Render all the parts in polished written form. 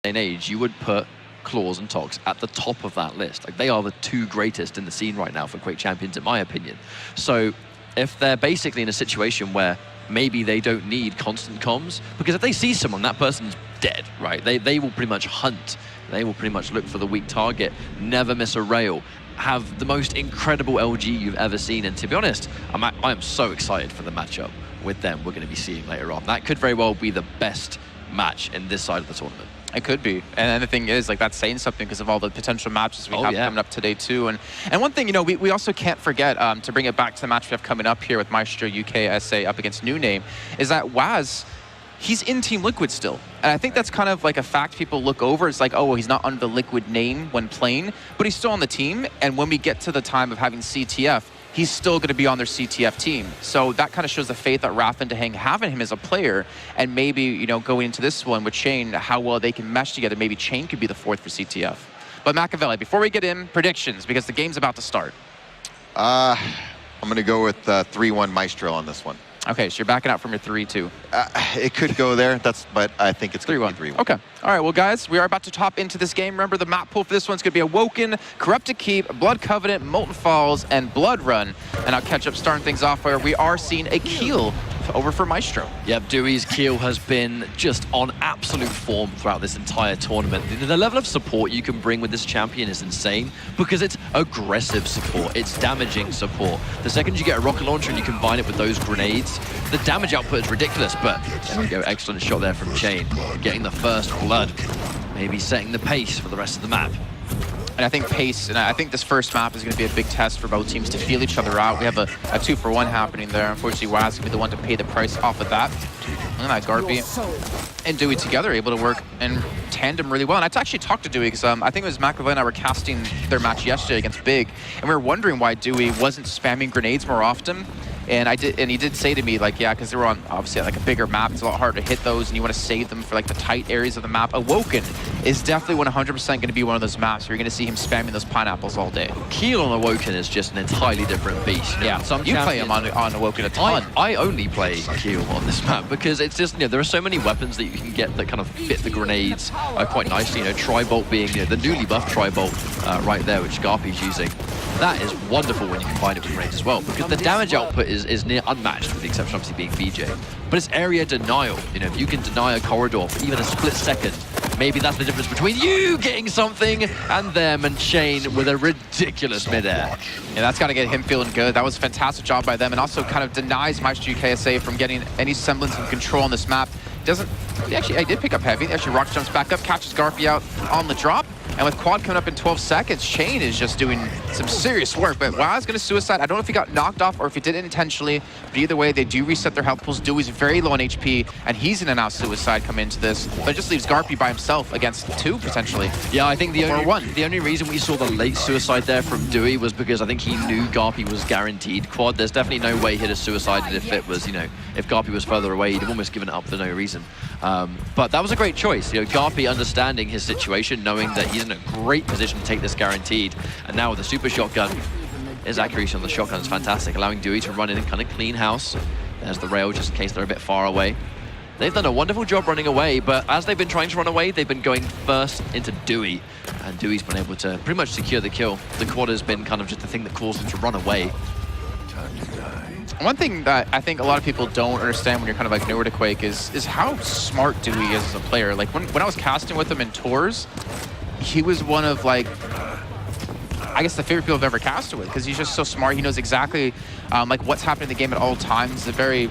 and age, you would put Claws and Tox at the top of that list. Like, they are the two greatest in the scene right now for Quake champions, in my opinion. So if they're basically in a situation where maybe they don't need constant comms, because if they see someone, that person's dead, right? They will pretty much hunt. They will pretty much look for the weak target, never miss a rail, have the most incredible LG you've ever seen. And to be honest, I am so excited for the matchup with them we're going to be seeing later on. That could very well be the best match in this side of the tournament. It could be. And the thing is, like, that's saying something because of all the potential matches we have coming up today, too. And one thing, you know, we also can't forget, to bring it back to the match we have coming up here with Myztro UKSA up against New Name, is that Waz, he's in Team Liquid still. And I think that's kind of like a fact people look over. It's like, oh, well, he's not under the Liquid name when playing, but he's still on the team. And when we get to the time of having CTF, he's still going to be on their CTF team. So that kind of shows the faith that Raph and Dehang have in him as a player. And maybe, you know, going into this one with Chain, how well they can mesh together. Maybe Chain could be the fourth for CTF. But Machiavelli, before we get in, predictions, because the game's about to start. I'm going to go with 3-1 Myztro on this one. Okay, so you're backing out from your 3-2. It could go there, but I think it's going to be 3-1. Okay. All right, well, guys, we are about to top into this game. Remember, the map pool for this one's going to be Awoken, Corrupted Keep, Blood Covenant, Molten Falls, and Blood Run. And I'll catch up starting things off where we are seeing a Keel over for Myztro. Yep, Dewey's Keel has been just on absolute form throughout this entire tournament. The level of support you can bring with this champion is insane because it's aggressive support, it's damaging support. The second you get a rocket launcher and you combine it with those grenades, the damage output is ridiculous, but there we go, excellent shot there from Chain. Getting the first blood, maybe setting the pace for the rest of the map. And I think pace, and I think this first map is going to be a big test for both teams to feel each other out. We have a 2-for-1 happening there. Unfortunately, Waz can be the one to pay the price off of that. Look at that, Garpy and Dewey together able to work in tandem really well. And I actually talked to Dewey because I think it was Machiavelli and I were casting their match yesterday against Big, and we were wondering why Dewey wasn't spamming grenades more often. And he did say to me, like, yeah, because they were on, obviously, like a bigger map. It's a lot harder to hit those, and you want to save them for, like, the tight areas of the map. Awoken is definitely 100% going to be one of those maps where you're going to see him spamming those pineapples all day. Keel on Awoken is just an entirely different beast. You know, yeah, you play him on Awoken a ton. I only play Keel on this map because it's just, you know, there are so many weapons that you can get that kind of fit the grenades quite nicely. You know, Tri-Bolt being, you know, the newly buffed Tri-Bolt right there, which Garpy's using. That is wonderful when you combine it with grenades as well, because the damage output is near unmatched, with the exception obviously being BJ. But it's area denial. You know, if you can deny a corridor for even a split second, maybe that's the difference between you getting something and them, and Chain with a ridiculous midair. Yeah, that's got to get him feeling good. That was a fantastic job by them, and also kind of denies Myztro UKSA from getting any semblance of control on this map. He did pick up heavy. He actually rock jumps back up, catches Garpy out on the drop. And with quad coming up in 12 seconds, Chain is just doing some serious work. But Waz going to suicide. I don't know if he got knocked off or if he did it intentionally. But either way, they do reset their health pools. Dewey's very low on HP, and he's going to now suicide come into this. But it just leaves Garpy by himself against 2, potentially. Yeah, I think the only reason we saw the late suicide there from Dewey was because I think he knew Garpy was guaranteed quad. There's definitely no way he'd have suicided if it was, you know, if Garpy was further away. He'd have almost given it up for no reason. But that was a great choice. You know, Garpy understanding his situation, knowing that he's in a great position to take this guaranteed. And now with the super shotgun, his accuracy on the shotgun is fantastic, allowing Dewey to run in and kind of clean house. There's the rail just in case they're a bit far away. They've done a wonderful job running away, but as they've been trying to run away, they've been going first into Dewey. And Dewey's been able to pretty much secure the kill. The quad has been kind of just the thing that caused him to run away. One thing that I think a lot of people don't understand when you're kind of like newer to Quake is how smart Dewey is as a player. Like when I was casting with him in tours, he was one of, like, I guess the favorite people I've ever casted with, because he's just so smart. He knows exactly like what's happening in the game at all times. He's a very,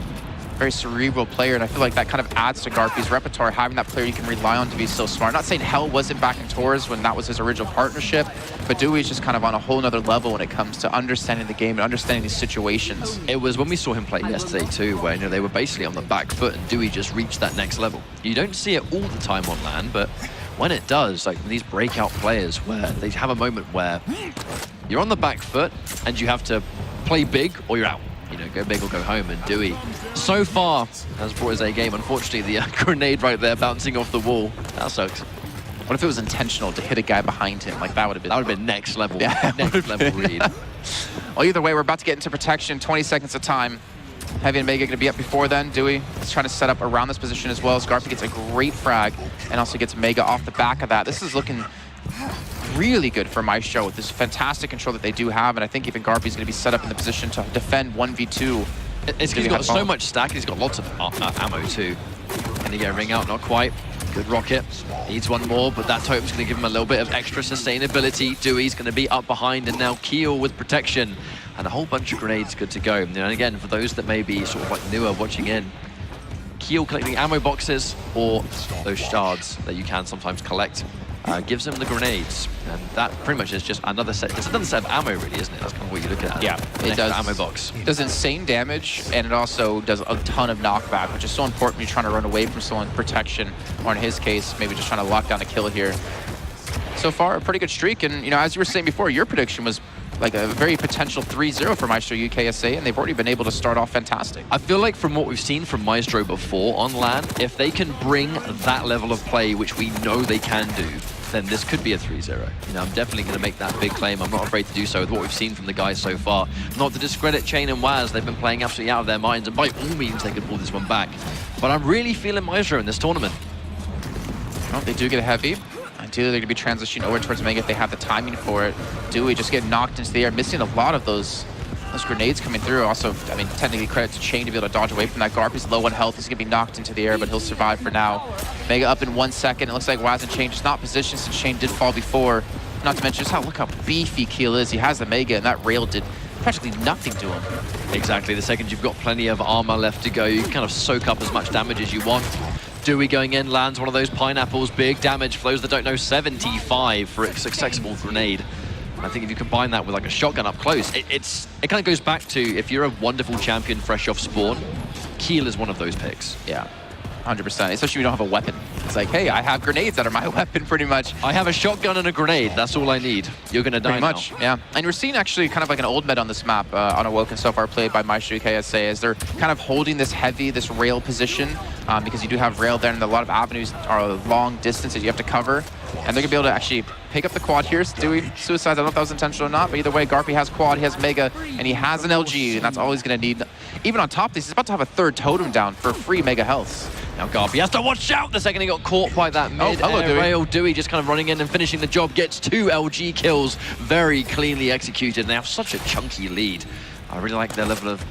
very cerebral player, and I feel like that kind of adds to Garpy's repertoire, having that player you can rely on to be so smart. Not saying Hell wasn't back in tours when that was his original partnership, but Dewey's just kind of on a whole nother level when it comes to understanding the game and understanding these situations. It was when we saw him play yesterday too, where, you know, they were basically on the back foot and Dewey just reached that next level. You don't see it all the time on LAN, but when it does, like these breakout players where they have a moment where you're on the back foot and you have to play big or you're out. You know, go big or go home. And Dewey, so far, has brought his A game. Unfortunately, the grenade right there bouncing off the wall. That sucks. What if it was intentional to hit a guy behind him? Like, that would have been next level. Yeah, next level read. Well, either way, we're about to get into protection. 20 seconds of time. Heavy and Mega going to be up before then. Dewey is trying to set up around this position as well as Garpy gets a great frag and also gets Mega off the back of that. This is looking really good for Myztro with this fantastic control that they do have, and I think even Garpy's going to be set up in the position to defend 1v2. He's got so much stack, he's got lots of ammo too. Can he get a ring out? Not quite. Good rocket. Needs one more, but that totem's going to give him a little bit of extra sustainability. Dewey's going to be up behind, and now Keel with protection. And a whole bunch of grenades good to go. And again, for those that may be sort of like newer watching in, Keel collecting ammo boxes or those shards that you can sometimes collect gives him the grenades. And that pretty much is just another set. It's another set of ammo, really, isn't it? That's kind of what you're looking at. Yeah, it does. Ammo box. It does insane damage, and it also does a ton of knockback, which is so important when you're trying to run away from someone's protection, or in his case, maybe just trying to lock down a kill here. So far, a pretty good streak, and as you were saying before, your prediction was like a very potential 3-0 for Myztro UKSA, and they've already been able to start off fantastic. I feel like from what we've seen from Myztro before on LAN, if they can bring that level of play, which we know they can do, then this could be a 3-0. I'm definitely going to make that big claim. I'm not afraid to do so with what we've seen from the guys so far. Not to discredit Chain and Waz, they've been playing absolutely out of their minds, and by all means they could pull this one back. But I'm really feeling Myztro in this tournament. Well, they do get a heavy. Ideally, they're going to be transitioning over towards Mega if they have the timing for it. Dewey just getting knocked into the air, missing a lot of those grenades coming through. Also, I mean, technically credit to Chain to be able to dodge away from that. Garpy's low on health. He's going to be knocked into the air, but he'll survive for now. Mega up in 1 second. It looks like Waz and Chain just not positioned since Chain did fall before. Not to mention just look how beefy Keel is. He has the Mega, and that rail did practically nothing to him. Exactly. The second you've got plenty of armor left to go, you can kind of soak up as much damage as you want. Dewey going in, lands one of those pineapples, big damage. For those that don't know, 75 for a successful grenade. I think if you combine that with like a shotgun up close, it kind of goes back to if you're a wonderful champion fresh off spawn, Keel is one of those picks. Yeah, 100%, especially if you don't have a weapon. It's like, hey, I have grenades that are my weapon pretty much. I have a shotgun and a grenade, that's all I need. You're gonna die pretty much, now. Yeah. And we're seeing actually kind of like an old meta on this map on Awoken so far played by Myztro UKSA as they're kind of holding this heavy, this rail position because you do have rail there and a lot of avenues are long distances you have to cover. And they're gonna be able to actually pick up the quad here. Dewey suicides, I don't know if that was intentional or not, but either way, Garpy has quad, he has Mega, and he has an LG, and that's all he's gonna need. Even on top of this, he's about to have a third totem down for free Mega health. Now Garpy has to watch out the second he got caught by that mid-air rail. Dewey just kind of running in and finishing the job, gets 2 LG kills, very cleanly executed, and they have such a chunky lead. I really like their level of,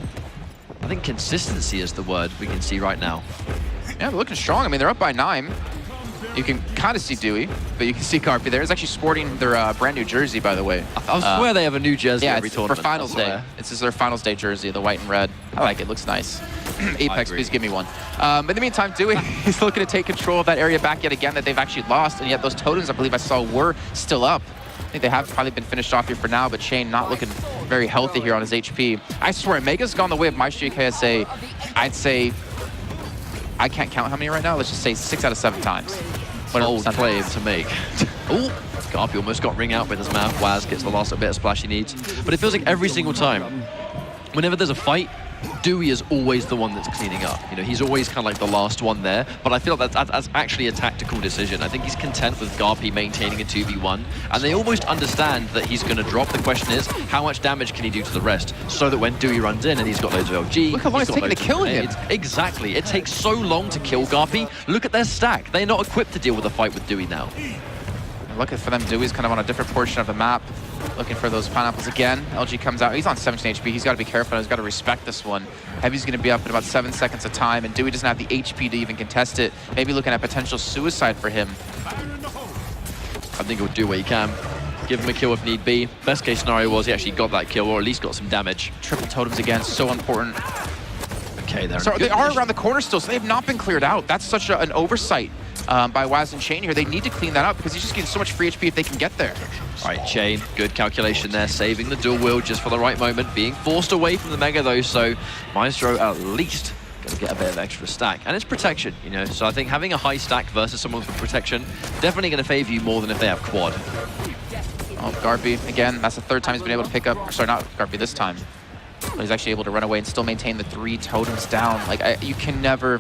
I think consistency is the word we can see right now. Yeah, they're looking strong. I mean, they're up by 9. You can kind of see Dewey, but you can see Garpy there. He's actually sporting their brand new jersey, by the way. I swear they have a new jersey every tournament. For finals day. This is their finals day jersey, the white and red. I like it, looks nice. Apex, please give me one. In the meantime, Dewey, he's looking to take control of that area back yet again that they've actually lost, and yet those totems, I believe I saw, were still up. I think they have probably been finished off here for now, but Chain not looking very healthy here on his HP. I swear, Mega's gone the way of Myztro UKSA, I'd say, I can't count how many right now, let's just say 6 out of 7 times. Bold claim to make. Oh, Garpy almost got ring out with his mouth. Waz gets the last bit of splash he needs. But it feels like every single time, whenever there's a fight, Dewey is always the one that's cleaning up. He's always kind of like the last one there. But I feel that's actually a tactical decision. I think he's content with Garpy maintaining a 2v1. And they almost understand that he's going to drop. The question is, how much damage can he do to the rest? So that when Dewey runs in and he's got loads of LG... Look how long it's taking to kill him. Exactly. It takes so long to kill Garpy. Look at their stack. They're not equipped to deal with a fight with Dewey now. Looking for them, Dewey's kind of on a different portion of the map. Looking for those pineapples again. LG comes out. He's on 17 HP. He's got to be careful. He's got to respect this one. Heavy's going to be up in about 7 seconds of time, and Dewey doesn't have the HP to even contest it. Maybe looking at potential suicide for him. I think he'll do what he can. Give him a kill if need be. Best case scenario was he actually got that kill, or at least got some damage. Triple totems again, so important. Okay, they are around the corner still, so they have not been cleared out. That's such an oversight by Waz and Chain here. They need to clean that up because he's just getting so much free HP if they can get there. All right, Chain, good calculation there, saving the dual wield just for the right moment, being forced away from the Mega though, so Myztro at least going to get a bit of extra stack. And it's protection, so I think having a high stack versus someone with protection, definitely going to favor you more than if they have quad. Oh, Garpy, again, that's the 3rd time he's been able to pick up, sorry, not Garpy this time. But he's actually able to run away and still maintain the 3 totems down. Like, you can never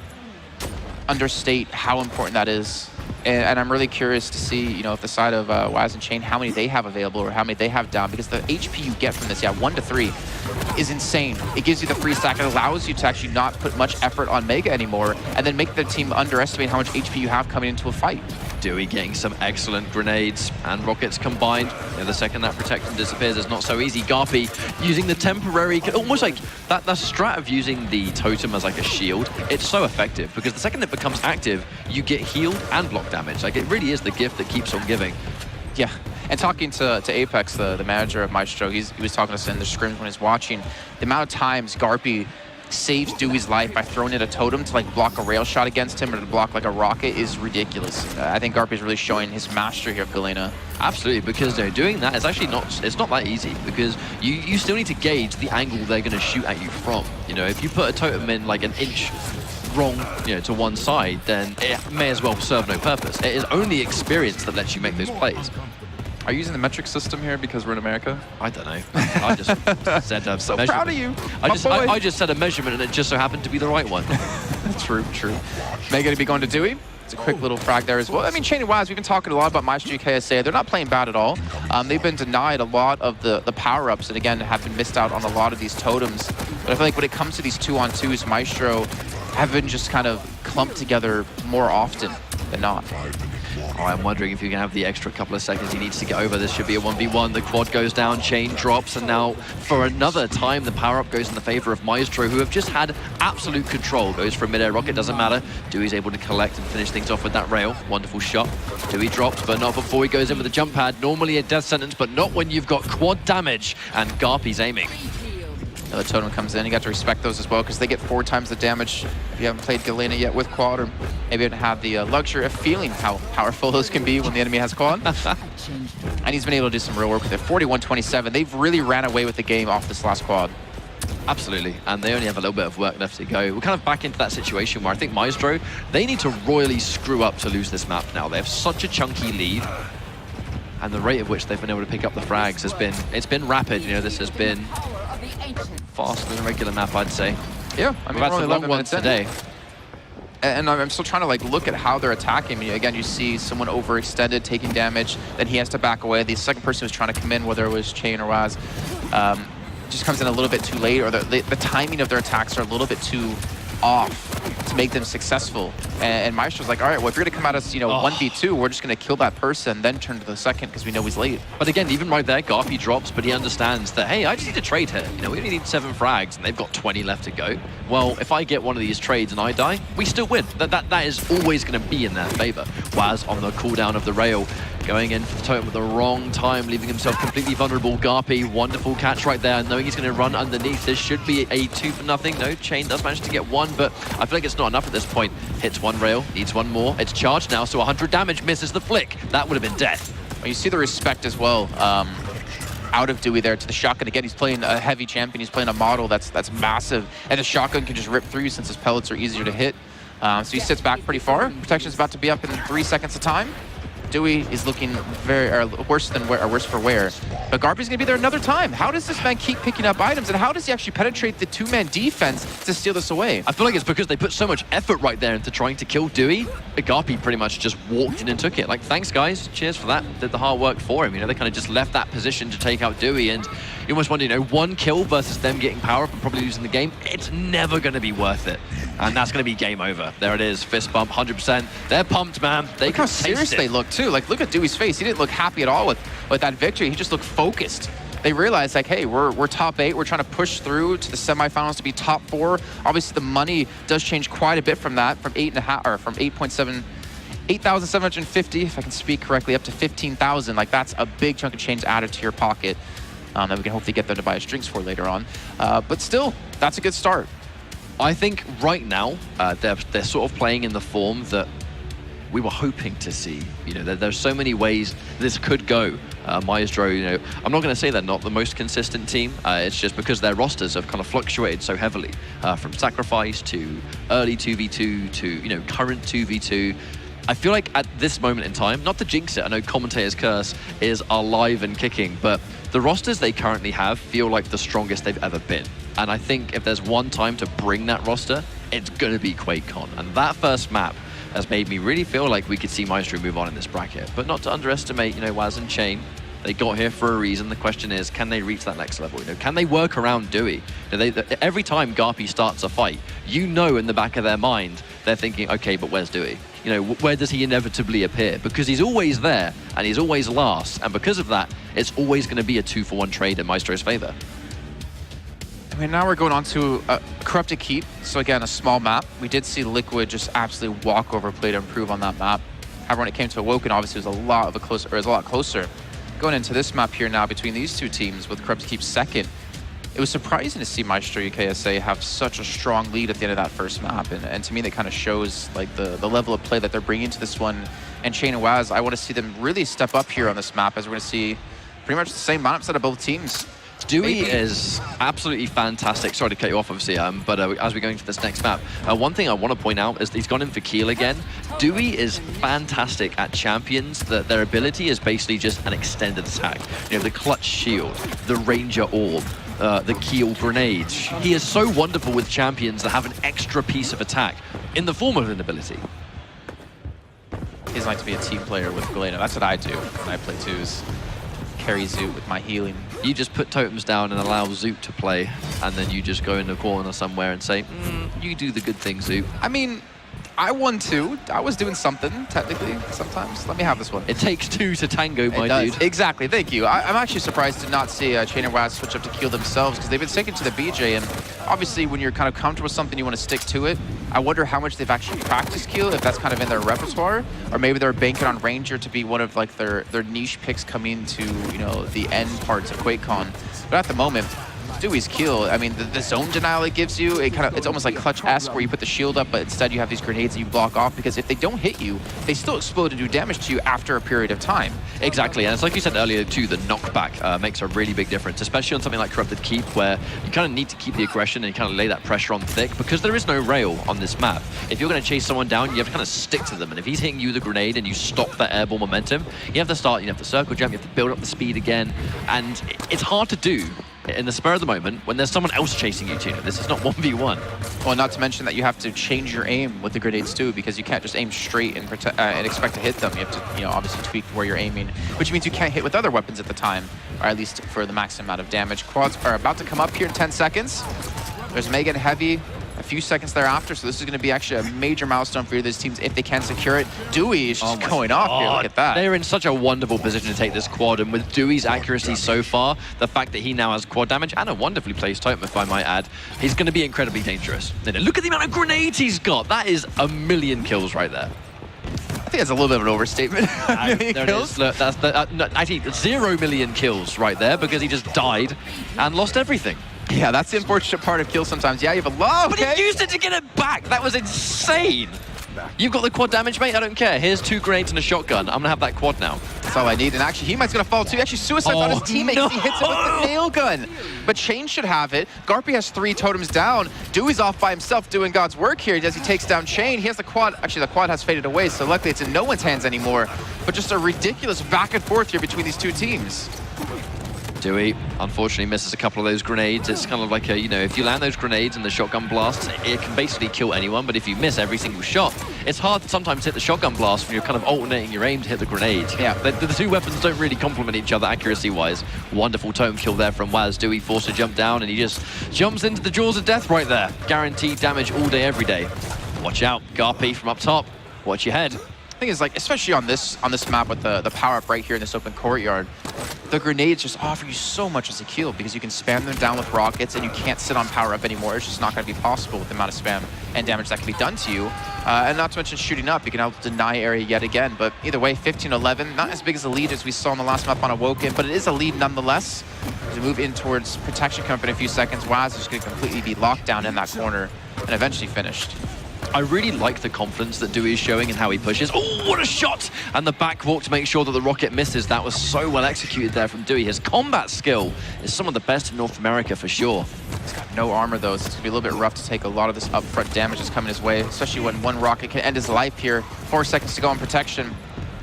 understate how important that is. And I'm really curious to see, you know, if the side of Waz and Chain, how many they have available or how many they have down, because the HP you get from this, 1 to 3, is insane. It gives you the free stack. It allows you to actually not put much effort on Mega anymore and then make the team underestimate how much HP you have coming into a fight. Dewey getting some excellent grenades and rockets combined. You know, the second that protection disappears, it's not so easy. Garpy using the temporary, almost like that strat of using the totem as like a shield. It's so effective because the second it becomes active, you get healed and block damage. Like, it really is the gift that keeps on giving. Yeah, and talking to Apex, the manager of Myztro, he was talking to us in the scrims when he was watching. The amount of times Garpy saves Dewey's life by throwing in a totem to like block a rail shot against him or to block like a rocket is ridiculous. I think Garpy's really showing his mastery here of Galena. Absolutely, because doing that is actually not that easy, because you still need to gauge the angle they're going to shoot at you from. You know, if you put a totem in like an inch wrong, you know, to one side, then it may as well serve no purpose. It is only experience that lets you make those plays. Are you using the metric system here because we're in America? I don't know. I just said so proud of you. I just said a measurement and it just so happened to be the right one. True. Mega to be going to Dewey. It's a quick little frag there as well. I mean, Chain and Waz, we've been talking a lot about Myztro UKSA. They're not playing bad at all. They've been denied a lot of the power-ups and, again, have been missed out on a lot of these totems. But I feel like when it comes to these 2-on-2s, Myztro have been just kind of clumped together more often than not. Oh, I'm wondering if you can have the extra couple of seconds he needs to get over. This should be a 1v1. The quad goes down, Chain drops, and now for another time the power-up goes in the favor of Myztro, who have just had absolute control. Goes for a mid-air rocket, doesn't matter. Dewey's able to collect and finish things off with that rail. Wonderful shot. Dewey drops, but not before he goes in with the jump pad. Normally a death sentence, but not when you've got quad damage, and Garpy's aiming. The totem comes in. You got to respect those as well because they get 4 times the damage if you haven't played Galena yet with quad, or maybe you don't have the luxury of feeling how powerful those can be when the enemy has quad. And he's been able to do some real work with it. 41-27. They've really ran away with the game off this last quad. Absolutely, and they only have a little bit of work left to go. We're kind of back into that situation where I think Myztro, they need to royally screw up to lose this map now. They have such a chunky lead, and the rate at which they've been able to pick up the frags has been rapid. You know, this has been faster than a regular map, I'd say. Yeah, I mean, we've had some long ones today. And I'm still trying to like look at how they're attacking me. Again, you see someone overextended, taking damage, then he has to back away. The second person who's trying to come in, whether it was Chain or Waz, just comes in a little bit too late, or the timing of their attacks are a little bit too off to make them successful. And Myztro's like, all right, well, if you're gonna come at us, you know, 1v2, we're just gonna kill that person, then turn to the second because we know he's late. But again, even right there, Garpy drops, but he understands that, hey, I just need to trade here. You know, we only need 7 frags, and they've got 20 left to go. Well, if I get one of these trades and I die, we still win. That is always gonna be in their favor. Waz on the cooldown of the rail, going in for the totem at the wrong time, leaving himself completely vulnerable. Garpy, wonderful catch right there, knowing he's going to run underneath. This should be a 2-0. No, Chain does manage to get 1, but I feel like it's not enough at this point. Hits 1 rail, needs 1 more. It's charged now, so 100 damage, misses the flick. That would have been death. Well, you see the respect as well out of Dewey there to the shotgun. Again, he's playing a heavy champion. He's playing a model that's massive, and the shotgun can just rip through you since his pellets are easier to hit. So he sits back pretty far. Protection's about to be up in 3 seconds of time. Dewey is looking worse for wear. But Garpy's gonna be there another time. How does this man keep picking up items, and how does he actually penetrate the 2-man defense to steal this away? I feel like it's because they put so much effort right there into trying to kill Dewey. Garpy pretty much just walked in and took it. Like, thanks guys, cheers for that. Did the hard work for him. You know, they kind of just left that position to take out Dewey, and you almost wonder, you know, 1 kill versus them getting power up and probably losing the game. It's never gonna be worth it. And that's going to be game over. There it is, fist bump, 100%. They're pumped, man. Look how serious they look, too. Like, look at Dewey's face. He didn't look happy at all with that victory. He just looked focused. They realized, like, hey, we're top 8. We're trying to push through to the semifinals to be top 4. Obviously, the money does change quite a bit from that, from 8,750, if I can speak correctly, up to 15,000. Like, that's a big chunk of change added to your pocket that we can hopefully get them to buy us drinks for later on. But still, that's a good start. I think right now, they're sort of playing in the form that we were hoping to see. You know, there's so many ways this could go. Myztro, you know, I'm not going to say they're not the most consistent team. It's just because their rosters have kind of fluctuated so heavily, from Sacrifice to early 2v2 to, you know, current 2v2. I feel like at this moment in time, not to jinx it, I know Commentator's Curse is alive and kicking, but the rosters they currently have feel like the strongest they've ever been. And I think if there's one time to bring that roster, it's going to be QuakeCon. And that first map has made me really feel like we could see Myztro move on in this bracket. But not to underestimate, you know, Waz and Chain. They got here for a reason. The question is, can they reach that next level? You know, can they work around Dewey? You know, every time Garpy starts a fight, you know in the back of their mind, they're thinking, okay, but where's Dewey? You know, where does he inevitably appear? Because he's always there, and he's always last. And because of that, it's always going to be a 2-for-1 trade in Myztro's favor. I mean, now we're going on to Corrupted Keep. So again, a small map. We did see Liquid just absolutely walk over play to improve on that map. However, when it came to Awoken, obviously it was a lot closer. Going into this map here now between these two teams with Corrupted Keep second, it was surprising to see Myztro UKSA have such a strong lead at the end of that first map. And to me, that kind of shows like the level of play that they're bringing to this one. And Chain and Waz, I want to see them really step up here on this map, as we're going to see pretty much the same lineups out of both teams. Dewey is absolutely fantastic. Sorry to cut you off, obviously, but as we go into this next map, one thing I want to point out is he's gone in for Keel again. Dewey is fantastic at champions. Their ability is basically just an extended attack. You know, the clutch shield, the ranger orb, the Keel grenades. He is so wonderful with champions that have an extra piece of attack in the form of an ability. He doesn't like to be a team player with Galeno. That's what I do when I play twos. Carry Zoot with my healing. You just put totems down and allow Zoot to play, and then you just go in the corner somewhere and say, you do the good thing, Zoot. I mean, I won too. I was doing something, technically, sometimes. Let me have this one. It takes two to tango, my dude. Exactly, thank you. I'm actually surprised to not see Chain and Waz switch up to Keel themselves, because they've been sticking to the BJ, and obviously when you're kind of comfortable with something, you want to stick to it. I wonder how much they've actually practiced Keel, if that's kind of in their repertoire, or maybe they're banking on Ranger to be one of like their niche picks coming to, you know, the end parts of QuakeCon. But at the moment, Dewey's Keel, I mean, the zone denial it gives you, it's almost like Clutch-esque, where you put the shield up, but instead you have these grenades that you block off, because if they don't hit you, they still explode and do damage to you after a period of time. Exactly, and it's like you said earlier too, the knockback makes a really big difference, especially on something like Corrupted Keep, where you kind of need to keep the aggression and kind of lay that pressure on thick, because there is no rail on this map. If you're going to chase someone down, you have to kind of stick to them, and if he's hitting you with a grenade and you stop that airborne momentum, you have to start, you have to circle jump, you have to build up the speed again, and it's hard to do in the spur of the moment when there's someone else chasing you too. This is not 1v1. Well, not to mention that you have to change your aim with the grenades too, because you can't just aim straight and expect to hit them. You have to, you know, obviously tweak where you're aiming, which means you can't hit with other weapons at the time, or at least for the maximum amount of damage. Quads are about to come up here in 10 seconds. There's Mega and Heavy a few seconds thereafter, so this is going to be actually a major milestone for these teams if they can secure it. Dewey is just going off here, look at that. They're in such a wonderful position to take this quad, and with Dewey's accuracy so far, the fact that he now has quad damage and a wonderfully placed totem, if I might add, he's going to be incredibly dangerous. Look at the amount of grenades he's got. That is a million kills right there. I think that's a little bit of an overstatement. Kills? Look, that's actually 0 million kills right there, because he just died and lost everything. Yeah, that's the unfortunate part of kills sometimes. Yeah, you have a lot. But he used it to get it back. That was insane. You've got the quad damage, mate. I don't care. Here's 2 grenades and a shotgun. I'm going to have that quad now. That's all I need. And actually, he might's going to fall too. Actually, suicides on his teammate. No. He hits it with the nail gun. But Chain should have it. Garpy has 3 totems down. Dewey's off by himself doing God's work here as he takes down Chain. He has the quad. Actually, the quad has faded away, so luckily it's in no one's hands anymore. But just a ridiculous back and forth here between these two teams. Dewey unfortunately misses a couple of those grenades. It's kind of like a, you know, if you land those grenades and the shotgun blasts, it can basically kill anyone, but if you miss every single shot, it's hard to sometimes hit the shotgun blast when you're kind of alternating your aim to hit the grenades. Yeah. The 2 weapons don't really complement each other accuracy-wise. Wonderful totem kill there from Waz. Dewey forced to jump down, and he just jumps into the jaws of death right there. Guaranteed damage all day, every day. Watch out, Garpy from up top. Watch your head. The thing is, like, especially on this map with the power-up right here in this open courtyard, the grenades just offer you so much as a kill, because you can spam them down with rockets and you can't sit on power-up anymore. It's just not going to be possible with the amount of spam and damage that can be done to you. And not to mention shooting up, you can help deny area yet again. But either way, 15-11, not as big as a lead as we saw in the last map on Awoken, but it is a lead nonetheless. As we move in towards protection coming up in a few seconds, Waz is going to completely be locked down in that corner and eventually finished. I really like the confidence that Dewey is showing and how he pushes. Oh, what a shot! And the back walk to make sure that the rocket misses. That was so well executed there from Dewey. His combat skill is some of the best in North America for sure. He's got no armor though, so it's gonna be a little bit rough to take a lot of this upfront damage that's coming his way, especially when one rocket can end his life here. 4 seconds to go on protection.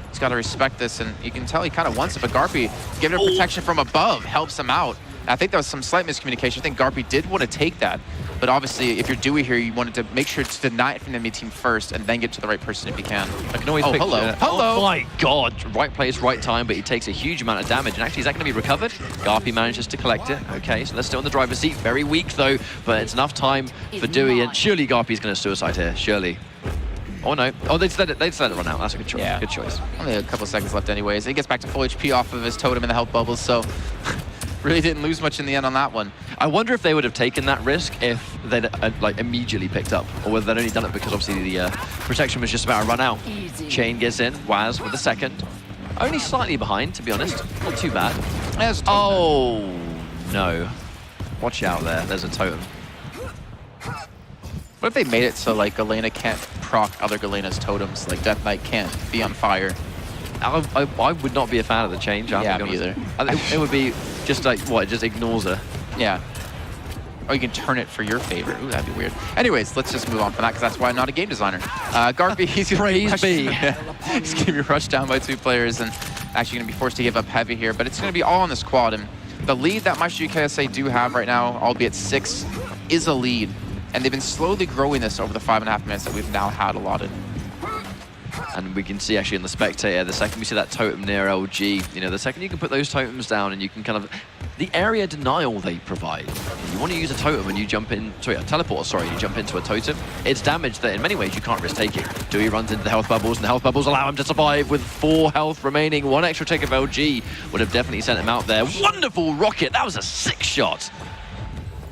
He's got to respect this, and you can tell he kind of wants it, but Garpy giving him protection from above helps him out. I think there was some slight miscommunication. I think Garpy did want to take that, but obviously if you're Dewey here, you wanted to make sure to deny it from the enemy team first and then get to the right person if you can. I can always pick, hello. Oh my god, right place, right time, but he takes a huge amount of damage. And actually, is that going to be recovered? Garpy manages to collect it. Okay, so they're still in the driver's seat. Very weak though, but it's enough time for Dewey, and surely Garpy's going to suicide here, surely. Oh no. Oh, they just let it run out. That's a good choice. Yeah. Good choice. Only a couple seconds left anyways. He gets back to full HP off of his totem in the health bubbles, so really didn't lose much in the end on that one. I wonder if they would have taken that risk if they'd like immediately picked up, or whether they'd only done it because obviously the protection was just about to run out. Chain gets in, Waz with the second. Only slightly behind, to be honest. Not too bad. Oh no. Watch out there. There's a totem. What if they made it so like Galena can't proc other Galena's totems, like Death Knight can't be on fire? I would not be a fan of the change. Yeah, me either. It would be just like, what, it just ignores her. Yeah. Or you can turn it for your favorite. Ooh, that'd be weird. Anyways, let's just move on from that, because that's why I'm not a game designer. Garpy, he's Praise be. He's going to be rushed down by 2 players and actually going to be forced to give up heavy here, but it's going to be all on this quad. And the lead that Myztro UKSA do have right now, albeit 6, is a lead. And they've been slowly growing this over the 5.5 minutes that we've now had allotted. And we can see actually in the spectator, the second we see that totem near LG, you know, the second you can put those totems down and you can kind of, the area denial they provide. You want to use a totem and you jump in, sorry, a teleporter, sorry, you jump into a totem. It's damage that in many ways you can't risk taking. Dewey runs into the health bubbles, and the health bubbles allow him to survive with 4 health remaining. 1 extra take of LG would have definitely sent him out there. Wonderful rocket, that was a sick shot.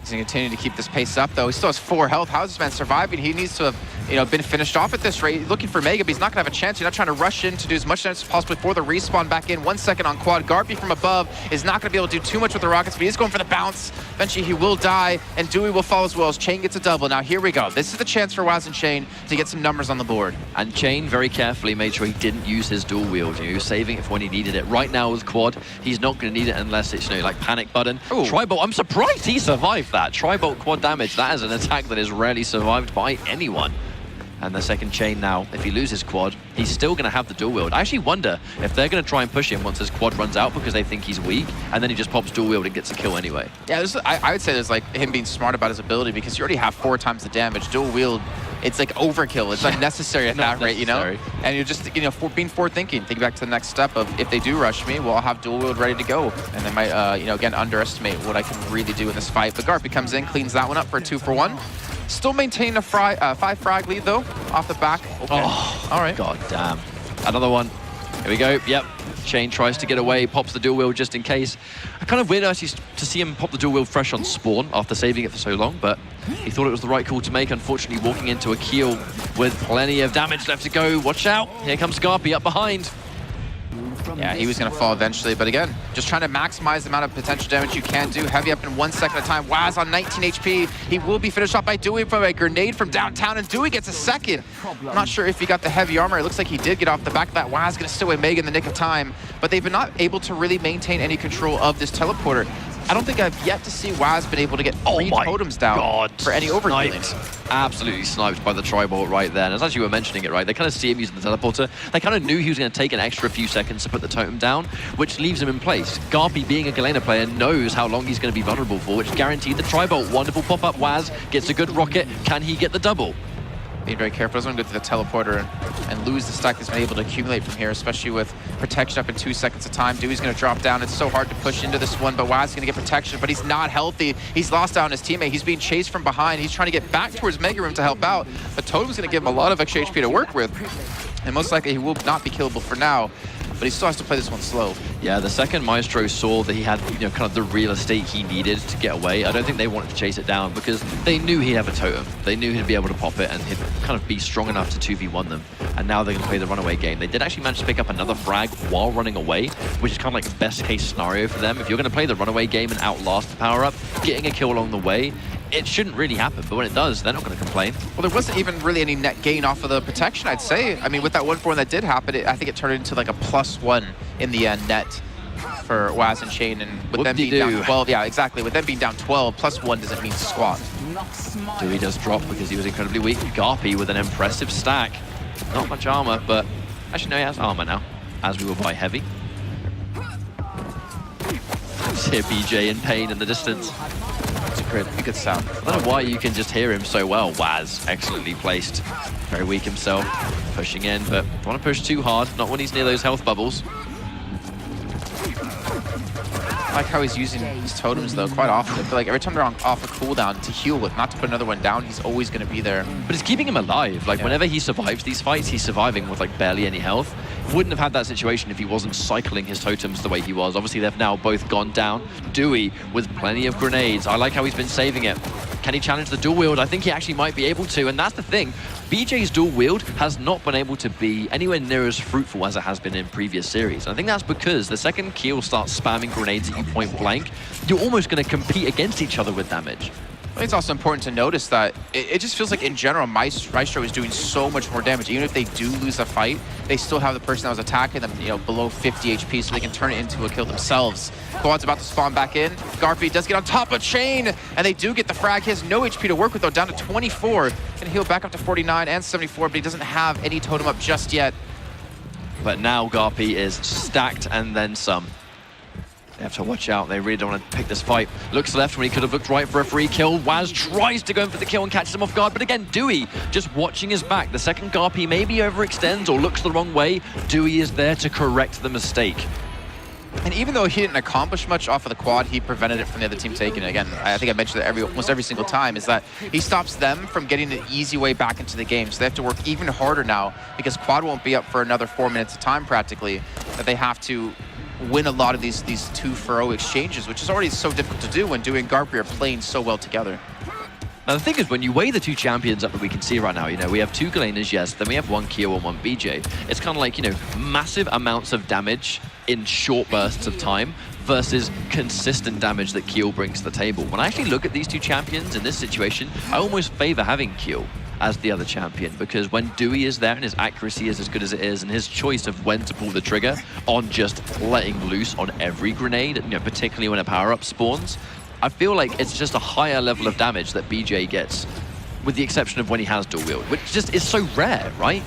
He's going to continue to keep this pace up, though. He still has 4 health. How is this man surviving? He needs to have, you know, been finished off at this rate. He's looking for Mega, but he's not going to have a chance. He's not trying to rush in to do as much damage as possible before the respawn back in. 1 second on quad. Garpy from above is not going to be able to do too much with the rockets, but he's going for the bounce. Eventually, he will die, and Dewey will fall as well as Chain gets a double. Now, here we go. This is the chance for Waz and Chain to get some numbers on the board. And Chain very carefully made sure he didn't use his dual wield. You know, he was saving it for when he needed it. Right now with quad, he's not going to need it unless it's, you know, like panic button. Ooh. Tri-bolt, I'm surprised he survived that. Tri-bolt quad damage, that is an attack that is rarely survived by anyone. And the second Chain now, if he loses quad, he's still going to have the dual wield. I actually wonder if they're going to try and push him once his quad runs out because they think he's weak, and then he just pops dual wield and gets a kill anyway. Yeah, I would say there's like him being smart about his ability, because you already have 4 times the damage. Dual wield, it's like overkill. It's unnecessary at that rate, you know? And you're just, you know, being forward thinking back to the next step of, if they do rush me, well, I'll have dual wield ready to go. And they might, you know, again, underestimate what I can really do in this fight. But Garpy comes in, cleans that one up for a 2-for-1. Still maintaining a 5 frag lead, though, off the back. Okay. Oh, all right. God damn. Another one. Here we go. Yep. Chain tries to get away, pops the dual wield just in case. Kind of weird actually to see him pop the dual wield fresh on spawn after saving it for so long, but he thought it was the right call to make. Unfortunately, walking into a keel with plenty of damage left to go. Watch out. Here comes Garpy up behind. Yeah, he was going to fall eventually, but again, just trying to maximize the amount of potential damage you can do. Heavy up in 1 second at a time. Waz on 19 HP. He will be finished off by Dewey from a grenade from downtown, and Dewey gets a second. I'm not sure if he got the heavy armor. It looks like he did get off the back of that. Waz going to steal away Mega in the nick of time, but they've been not able to really maintain any control of this teleporter. I don't think I've yet to see Waz been able to get 3 totems down for any overkilling. Absolutely sniped by the Tri-bolt right there. And as you were mentioning it, right, they kind of see him using the teleporter. They kind of knew he was going to take an extra few seconds to put the totem down, which leaves him in place. Garpy, being a Galena player, knows how long he's going to be vulnerable for, which guaranteed the Tri-bolt. Wonderful pop-up. Waz gets a good rocket. Can he get the double? Being very careful. Doesn't want to go to the teleporter and lose the stack he's been able to accumulate from here, especially with protection up in 2 seconds of time. Dewey's going to drop down. It's so hard to push into this one, but Waz is going to get protection, but he's not healthy. He's lost out on his teammate. He's being chased from behind. He's trying to get back towards Mega Room to help out, but Totem's going to give him a lot of extra HP to work with, and most likely he will not be killable for now, but he still has to play this one slow. Yeah, the second Myztro saw that he had, you know, kind of the real estate he needed to get away, I don't think they wanted to chase it down because they knew he'd have a totem. They knew he'd be able to pop it and he'd kind of be strong enough to 2v1 them. And now they're going to play the runaway game. They did actually manage to pick up another frag while running away, which is kind of like the best case scenario for them. If you're going to play the runaway game and outlast the power-up, getting a kill along the way, it shouldn't really happen, but when it does, they're not going to complain. Well, there wasn't even really any net gain off of the protection, I'd say. I mean, with that 1-for-1 that did happen, I think it turned into like a +1 in the end net for Waz and Chain, and with them being down 12, yeah, exactly. With them being down 12, +1 doesn't mean squat. Dewey does drop because he was incredibly weak. Garpy with an impressive stack. Not much armor, but actually no, he has armor now, as we will buy heavy. just hear BJ in pain in the distance. It's a good sound. I don't know why you can just hear him so well. Waz, excellently placed. Very weak himself, pushing in, but don't want to push too hard, not when he's near those health bubbles. I like how he's using his totems, though, quite often. I feel like every time they're off a cooldown to heal with, not to put another one down, he's always going to be there. But it's keeping him alive. Like, whenever he survives these fights, he's surviving with, like, barely any health. Wouldn't have had that situation if he wasn't cycling his totems the way he was. Obviously, they've now both gone down. Dewey with plenty of grenades. I like how he's been saving it. Can he challenge the dual wield? I think he actually might be able to, and that's the thing. BJ's dual wield has not been able to be anywhere near as fruitful as it has been in previous series. And I think that's because the second Keel starts spamming grenades at you point blank, you're almost going to compete against each other with damage. I think it's also important to notice that it just feels like in general, Myztro is doing so much more damage. Even if they do lose a fight, they still have the person that was attacking them, you know, below 50 HP, so they can turn it into a kill themselves. Quad's about to spawn back in. Garpy does get on top of Chain, and they do get the frag. He has no HP to work with, though, down to 24. Can heal back up to 49 and 74, but he doesn't have any totem up just yet. But now Garpy is stacked and then some. They have to watch out. They really don't want to pick this fight. Looks left when he could have looked right for a free kill. Waz tries to go in for the kill and catches him off guard. But again, Dewey just watching his back. The second Garpy maybe overextends or looks the wrong way, Dewey is there to correct the mistake. And even though he didn't accomplish much off of the quad, he prevented it from the other team taking it. Again, I think I mentioned that almost every single time, is that he stops them from getting an easy way back into the game. So they have to work even harder now, because quad won't be up for another 4 minutes of time practically, that they have to win a lot of these 2-for-0 exchanges, which is already so difficult to do when Dewey and Garpy are playing so well together. Now the thing is, when you weigh the two champions up that we can see right now, you know, we have two Galeners, yes, then we have one Keo and one BJ. It's kind of like, you know, massive amounts of damage in short bursts of time versus consistent damage that Keo brings to the table. When I actually look at these two champions in this situation, I almost favor having Keo as the other champion, because when Dewey is there and his accuracy is as good as it is, and his choice of when to pull the trigger on just letting loose on every grenade, you know, particularly when a power-up spawns, I feel like it's just a higher level of damage that BJ gets, with the exception of when he has dual wield, which just is so rare, right?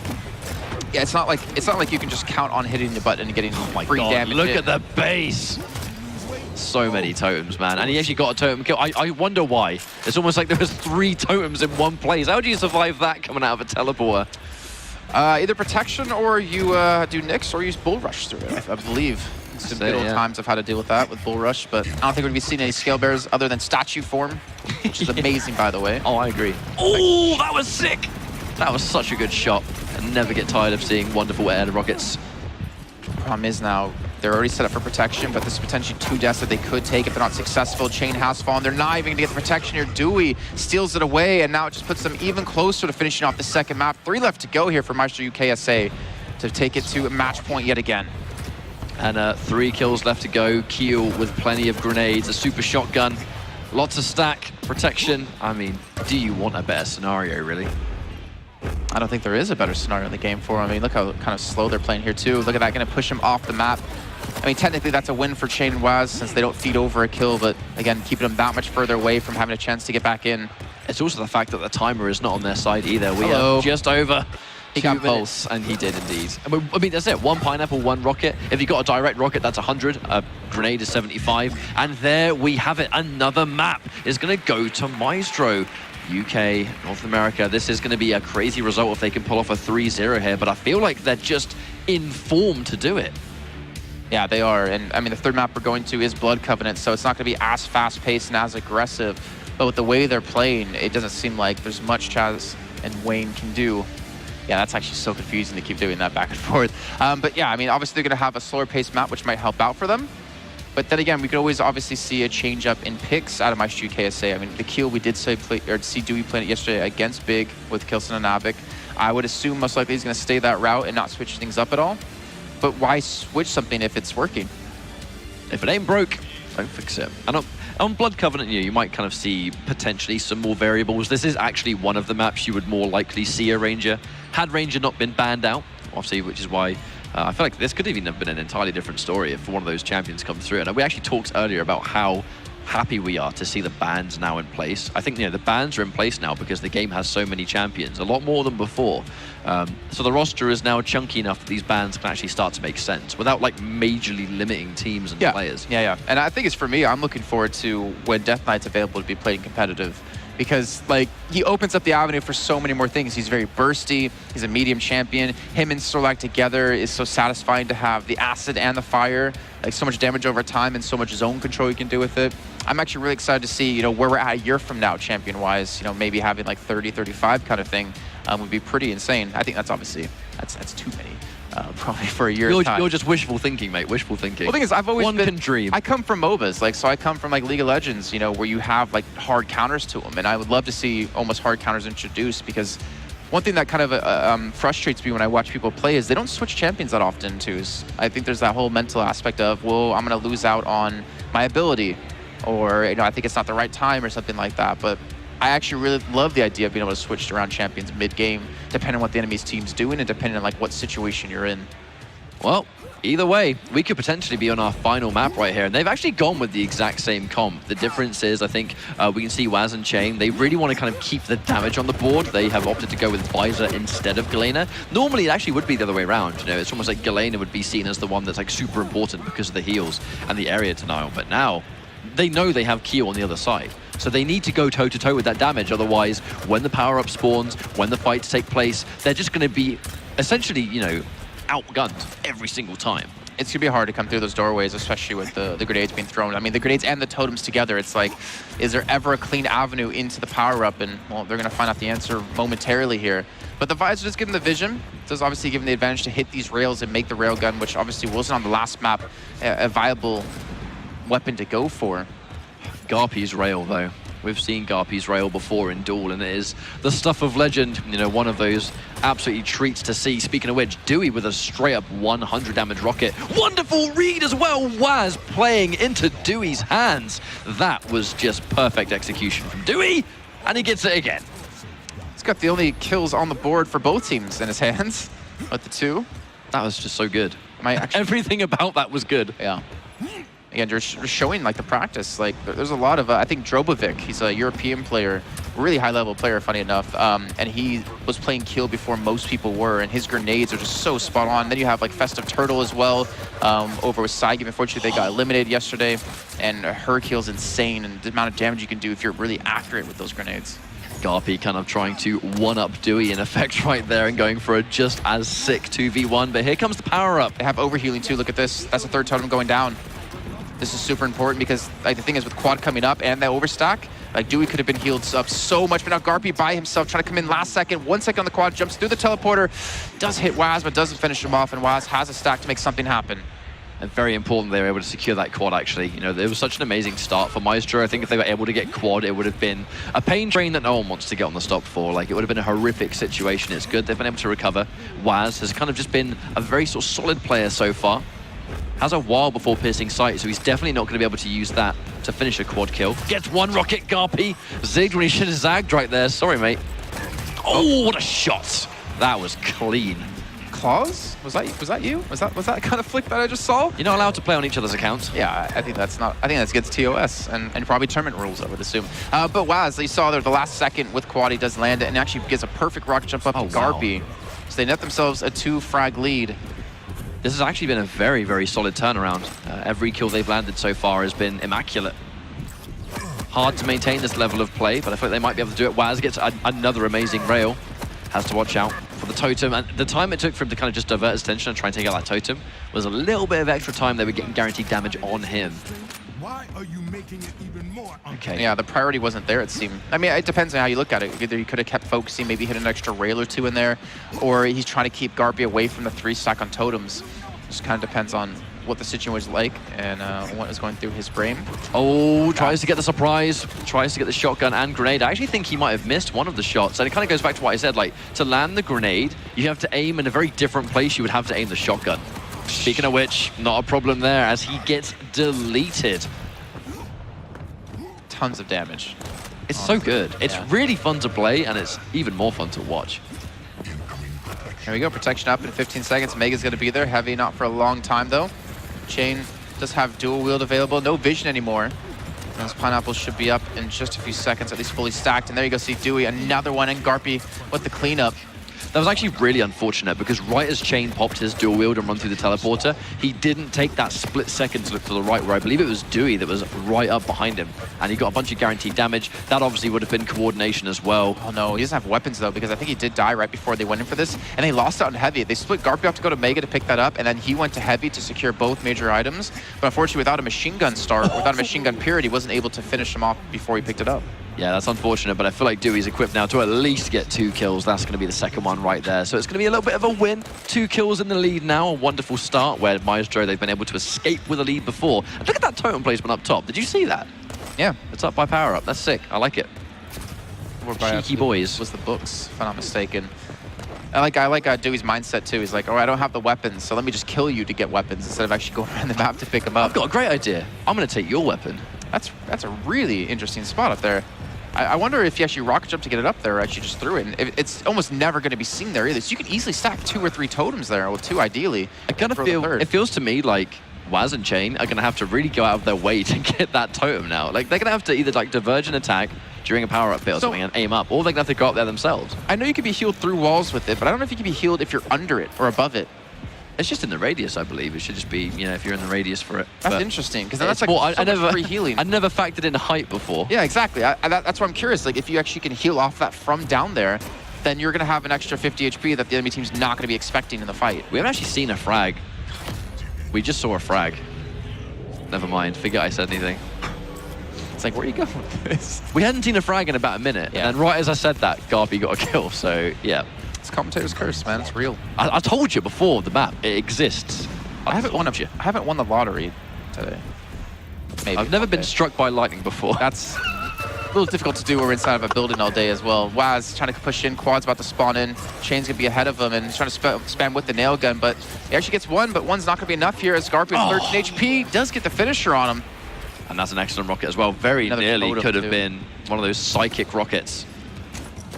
Yeah, it's not like you can just count on hitting the button and getting free damage. Look at the base. So many totems, man. And he actually got a totem kill. I wonder why. It's almost like there was 3 totems in one place. How do you survive that coming out of a teleporter? Either protection, or you do Nyx, or use Bull Rush through it, I believe. Some good old times of how to deal with that with Bull Rush, but I don't think we're going to be seeing any scale bears other than statue form, which is amazing, by the way. Oh, I agree. Oh, that was sick! That was such a good shot. I never get tired of seeing wonderful air rockets. Problem is now, they're already set up for protection, but this is potentially 2 deaths that they could take if they're not successful. Chain has fallen. They're not even going to get the protection here. Dewey steals it away, and now it just puts them even closer to finishing off the second map. 3 left to go here for Myztro UKSA to take it to a match point yet again. And 3 kills left to go. Keel with plenty of grenades, a super shotgun, lots of stack, protection. I mean, do you want a better scenario, really? I don't think there is a better scenario in the game for him. I mean, look how kind of slow they're playing here, too. Look at that, going to push him off the map. I mean, technically, that's a win for Chain and Waz since they don't feed over a kill, but again, keeping them that much further away from having a chance to get back in. It's also the fact that the timer is not on their side either. We Hello. are just over. He 2 got minutes, and he did indeed. I mean, that's it. 1 pineapple, 1 rocket. If you got a direct rocket, that's 100. A grenade is 75. And there we have it. Another map is going to go to Myztro. UK, North America. This is going to be a crazy result if they can pull off a 3-0 here, but I feel like they're just in form to do it. Yeah, they are. And I mean, the third map we're going to is Blood Covenant, so it's not going to be as fast-paced and as aggressive. But with the way they're playing, it doesn't seem like there's much Chaz and Wayne can do. Yeah, that's actually so confusing to keep doing that back and forth. But yeah, I mean, obviously they're going to have a slower-paced map, which might help out for them. But then again, we could always obviously see a change up in picks out of Myztro UKSA. I mean, the Keel, we did see Dewey playing it yesterday against Big with Kilson and Navik. I would assume most likely he's going to stay that route and not switch things up at all. But why switch something if it's working? If it ain't broke, don't fix it. And on Blood Covenant, you might kind of see potentially some more variables. This is actually one of the maps you would more likely see a Ranger. Had Ranger not been banned out, obviously, which is why I feel like this could even have been an entirely different story if one of those champions comes through. And we actually talked earlier about how happy we are to see the bans now in place. I think, you know, the bans are in place now because the game has so many champions, a lot more than before. So the roster is now chunky enough that these bans can actually start to make sense without like majorly limiting teams and players. Yeah. And I think it's for me, I'm looking forward to when Death Knight's available to be played competitive. Because like he opens up the avenue for so many more things. He's very bursty. He's a medium champion. Him and Sorlac together is so satisfying to have the acid and the fire, like so much damage over time and so much zone control you can do with it. I'm actually really excited to see, you know, where we're at a year from now, champion-wise. You know, maybe having like 30, 35 kind of thing would be pretty insane. I think that's obviously that's too many. Probably for a year's time. You're just wishful thinking, mate. Wishful thinking. Well, the thing is, I've always One can dream. I come from MOBAs, like, so I come from like League of Legends, you know, where you have like hard counters to them, and I would love to see almost hard counters introduced, because one thing that kind of frustrates me when I watch people play is they don't switch champions that often too. I think there's that whole mental aspect of, well, I'm going to lose out on my ability, or, you know, I think it's not the right time or something like that. But I actually really love the idea of being able to switch around champions mid-game, depending on what the enemy's team's doing and depending on like what situation you're in. Well, either way, we could potentially be on our final map right here. And they've actually gone with the exact same comp. The difference is, I think, we can see Waz and Chain. They really want to kind of keep the damage on the board. They have opted to go with Visor instead of Galena. Normally, it actually would be the other way around. You know, it's almost like Galena would be seen as the one that's like super important because of the heals and the area denial. But now, they know they have Q on the other side. So they need to go toe-to-toe with that damage. Otherwise, when the power-up spawns, when the fights take place, they're just going to be essentially, you know, outgunned every single time. It's gonna be hard to come through those doorways, especially with the grenades being thrown. I mean, the grenades and the totems together, it's like, is there ever a clean avenue into the power-up? And, well, they're gonna find out the answer momentarily here. But the Visor does give them the vision. It does obviously give them the advantage to hit these rails and make the railgun, which obviously wasn't on the last map a viable weapon to go for. Garpy's rail, though. We've seen Garpy's rail before in Duel, and it is the stuff of legend. You know, one of those absolutely treats to see. Speaking of which, Dewey with a straight-up 100 damage rocket. Wonderful read as well. Waz playing into Dewey's hands. That was just perfect execution from Dewey, and he gets it again. He's got the only kills on the board for both teams in his hands with the two. That was just so good. Everything about that was good. Yeah. Again, you're showing like the practice. Like there's a lot of, I think Drobovic, he's a European player, really high level player, funny enough. And he was playing Kill before most people were, and his grenades are just so spot on. Then you have like Festive Turtle as well, over with Saigim. Unfortunately, they got eliminated yesterday, and her kill's insane, and the amount of damage you can do if you're really accurate with those grenades. Garpy kind of trying to one-up Dewey in effect right there and going for a just as sick 2v1, but here comes the power-up. They have overhealing too, look at this. That's the third totem going down. This is super important because like the thing is with quad coming up and that overstack, like Dewey could have been healed up so much, but now Garpy by himself trying to come in last second, 1 second on the quad, jumps through the teleporter, does hit Waz, but doesn't finish him off, and Waz has a stack to make something happen. And very important they were able to secure that quad, actually. You know, it was such an amazing start for Myztro. I think if they were able to get quad, it would have been a pain train that no one wants to get on the stop for. Like, it would have been a horrific situation. It's good they've been able to recover. Waz has kind of just been a very sort of solid player so far. Has a while before piercing sight, so he's definitely not going to be able to use that to finish a quad kill. Gets one rocket, Garpy. Zigged when he should have zagged right there. Sorry, mate. Oh, what a shot. That was clean. Claws? Was that you? Was that kind of flick that I just saw? You're not allowed to play on each other's accounts. Yeah, I think that's against TOS and probably tournament rules, I would assume. But Waz, you saw there the last second with quad, he does land it and actually gets a perfect rocket jump up to Garpy. Wow. So they net themselves a 2-frag lead. This has actually been a very, very solid turnaround. Every kill they've landed so far has been immaculate. Hard to maintain this level of play, but I feel like they might be able to do it. Waz gets another amazing rail. Has to watch out for the totem. And the time it took for him to kind of just divert his attention and try and take out that totem was a little bit of extra time. They were getting guaranteed damage on him. Why are you making it even more? Okay. Yeah, the priority wasn't there, it seemed. I mean, it depends on how you look at it. Either you could have kept focusing, maybe hit an extra rail or two in there, or he's trying to keep Garpy away from the 3-stack on totems. Just kind of depends on what the situation was like and what is going through his brain. Oh, tries to get the surprise, tries to get the shotgun and grenade. I actually think he might have missed one of the shots. And it kind of goes back to what I said, like, to land the grenade, you have to aim in a very different place you would have to aim the shotgun. Speaking of which, not a problem there as he gets deleted. Tons of damage. It's so good. It's really fun to play, and it's even more fun to watch. Here we go, protection up in 15 seconds. Mega's gonna be there, heavy, not for a long time though. Chain does have dual wield available, no vision anymore. Those pineapples should be up in just a few seconds, at least fully stacked. And there you go, see Dewey, another one, and Garpy with the cleanup. That was actually really unfortunate because right as Chain popped his dual wield and run through the teleporter, he didn't take that split second to look to the right, where I believe it was Dewey that was right up behind him, and he got a bunch of guaranteed damage. That obviously would have been coordination as well. Oh no, he doesn't have weapons though, because I think he did die right before they went in for this, and they lost out on heavy. They split Garpy off to go to Mega to pick that up, and then he went to heavy to secure both major items. But unfortunately, without a machine gun start, without a machine gun period, he wasn't able to finish him off before he picked it up. Yeah, that's unfortunate, but I feel like Dewey's equipped now to at least get 2 kills. That's going to be the second one right there. So it's going to be a little bit of a win. 2 kills in the lead now. A wonderful start where Myztro, they've been able to escape with a lead before. And look at that totem placement up top. Did you see that? Yeah. It's up by power up. That's sick. I like it. Cheeky boys. Was the books, if I'm not mistaken. I like Dewey's mindset too. He's like, oh, I don't have the weapons, so let me just kill you to get weapons instead of actually going around the map to pick them up. I've got a great idea. I'm going to take your weapon. That's a really interesting spot up there. I wonder if you actually rocket jump to get it up there, or actually just threw it. And it's almost never going to be seen there either. So you can easily stack 2 or 3 totems there, or 2 ideally. I kind of feel, it feels to me like Waz and Chain are going to have to really go out of their way to get that totem now. Like, they're going to have to either like diverge an attack during a power-up bit or something and aim up, or they're going to have to go up there themselves. I know you can be healed through walls with it, but I don't know if you can be healed if you're under it or above it. It's just in the radius, I believe. It should just be, you know, if you're in the radius for it. That's interesting, because that's like so much free healing. I never factored in height before. Yeah, exactly. That's why I'm curious. Like, if you actually can heal off that from down there, then you're going to have an extra 50 HP that the enemy team's not going to be expecting in the fight. We haven't actually seen a frag. We just saw a frag. Never mind. Forget I said anything. It's like, where are you going with this? We hadn't seen a frag in about a minute. Yeah. And right as I said that, Garpy got a kill. So, yeah. It's commentator's curse, man. It's real. I told you before the map. It exists. I haven't won the lottery today. Maybe. I've never been struck by lightning before. That's a little difficult to do when we're inside of a building all day as well. Waz trying to push in. Quad's about to spawn in. Chain's going to be ahead of him and he's trying to spam with the nail gun. But he actually gets one, but one's not going to be enough here as Garpy with 13 HP does get the finisher on him. And that's an excellent rocket as well. Very nearly could have been one of those psychic rockets.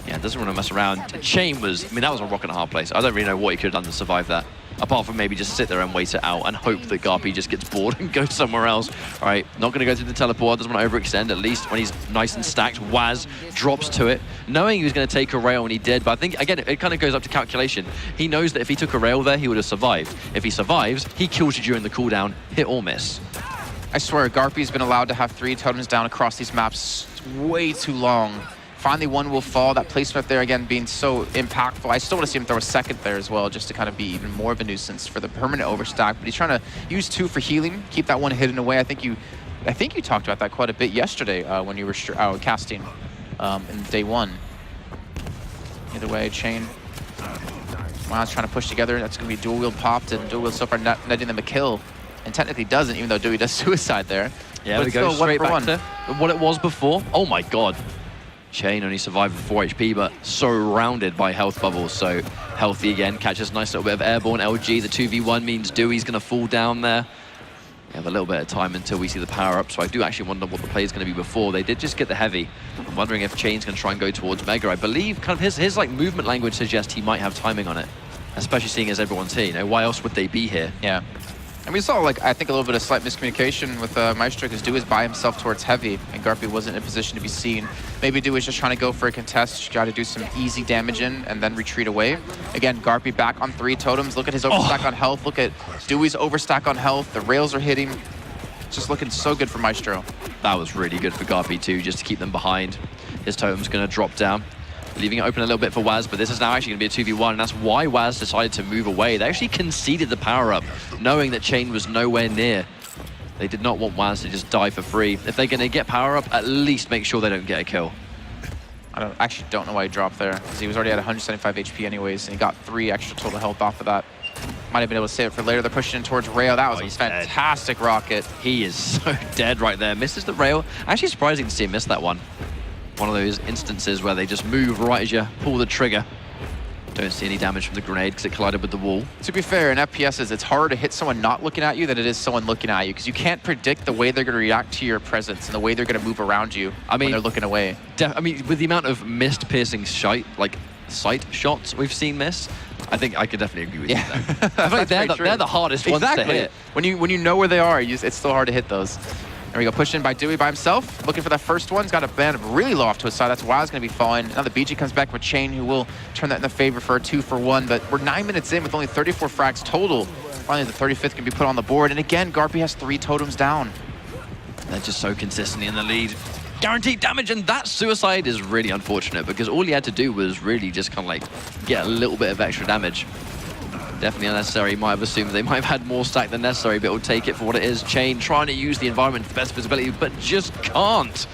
Yeah, it doesn't want to mess around. Chain was, I mean, that was a rock and a hard place. I don't really know what he could have done to survive that, apart from maybe just sit there and wait it out and hope that Garpy just gets bored and goes somewhere else. All right, not going to go through the teleport, doesn't want to overextend, at least when he's nice and stacked. Waz drops to it, knowing he was going to take a rail, and he did. But I think, again, it kind of goes up to calculation. He knows that if he took a rail there, he would have survived. If he survives, he kills you during the cooldown, hit or miss. I swear, Garpy's been allowed to have 3 totems down across these maps way too long. Finally, one will fall. That placement there, again, being so impactful. I still want to see him throw a second there as well, just to kind of be even more of a nuisance for the permanent overstack. But he's trying to use 2 for healing, keep that one hidden away. I think you talked about that quite a bit yesterday when you were casting in day 1. Either way, Chain. Waz trying to push together. That's going to be dual wield popped, and dual wield so far netting them a kill. And technically doesn't, even though Dewey does suicide there. Yeah, we go straight back to what it was before. Oh my god. Chain only survived with 4 HP, but surrounded by health bubbles. So healthy again, catches a nice little bit of airborne LG. The 2v1 means Dewey's going to fall down there. We have a little bit of time until we see the power up, so I do actually wonder what the play is going to be before. They did just get the heavy. I'm wondering if Chain's going to try and go towards Mega. I believe kind of his like movement language suggests he might have timing on it, especially seeing as everyone's here. You know, why else would they be here? Yeah. And we saw, like, I think a little bit of slight miscommunication with Myztro, because Dewey is by himself towards heavy, and Garpy wasn't in a position to be seen. Maybe Dewey was just trying to go for a contest, try to do some easy damage in, and then retreat away. Again, Garpy back on 3 totems. Look at his overstack on health. Look at Dewey's overstack on health. The rails are hitting. It's just looking so good for Myztro. That was really good for Garpy too, just to keep them behind. His totem's going to drop down, leaving it open a little bit for Waz, but this is now actually going to be a 2v1, and that's why Waz decided to move away. They actually conceded the power-up, knowing that Chain was nowhere near. They did not want Waz to just die for free. If they're going to get power-up, at least make sure they don't get a kill. I actually don't know why he dropped there, because he was already at 175 HP anyways, and he got 3 extra total health off of that. Might have been able to save it for later. They're pushing in towards Rail. That was a fantastic rocket. He is so dead right there. Misses the Rail. Actually surprising to see him miss that one. One of those instances where they just move right as you pull the trigger. Don't see any damage from the grenade because it collided with the wall. To be fair, in FPSs, it's harder to hit someone not looking at you than it is someone looking at you, because you can't predict the way they're going to react to your presence and the way they're going to move around you when they're looking away. I mean, with the amount of missed piercing sight shots we've seen miss, I think I could definitely agree with you there. I feel like they're the hardest ones to hit. When you know where they are, it's still hard to hit those. There we go, pushed in by Dewey by himself. Looking for that first one. He's got a band really low off to his side. That's why it's going to be falling. Now the BG comes back with Chain, who will turn that in the favor for a 2-for-1. But we're 9 minutes in with only 34 frags total. Finally, the 35th can be put on the board. And again, Garpy has 3 totems down. They're just so consistently in the lead. Guaranteed damage, and that suicide is really unfortunate because all he had to do was really just kind of like get a little bit of extra damage. Definitely unnecessary. Might have assumed they might have had more stack than necessary, but we'll take it for what it is. Chain trying to use the environment for best visibility, but just can't.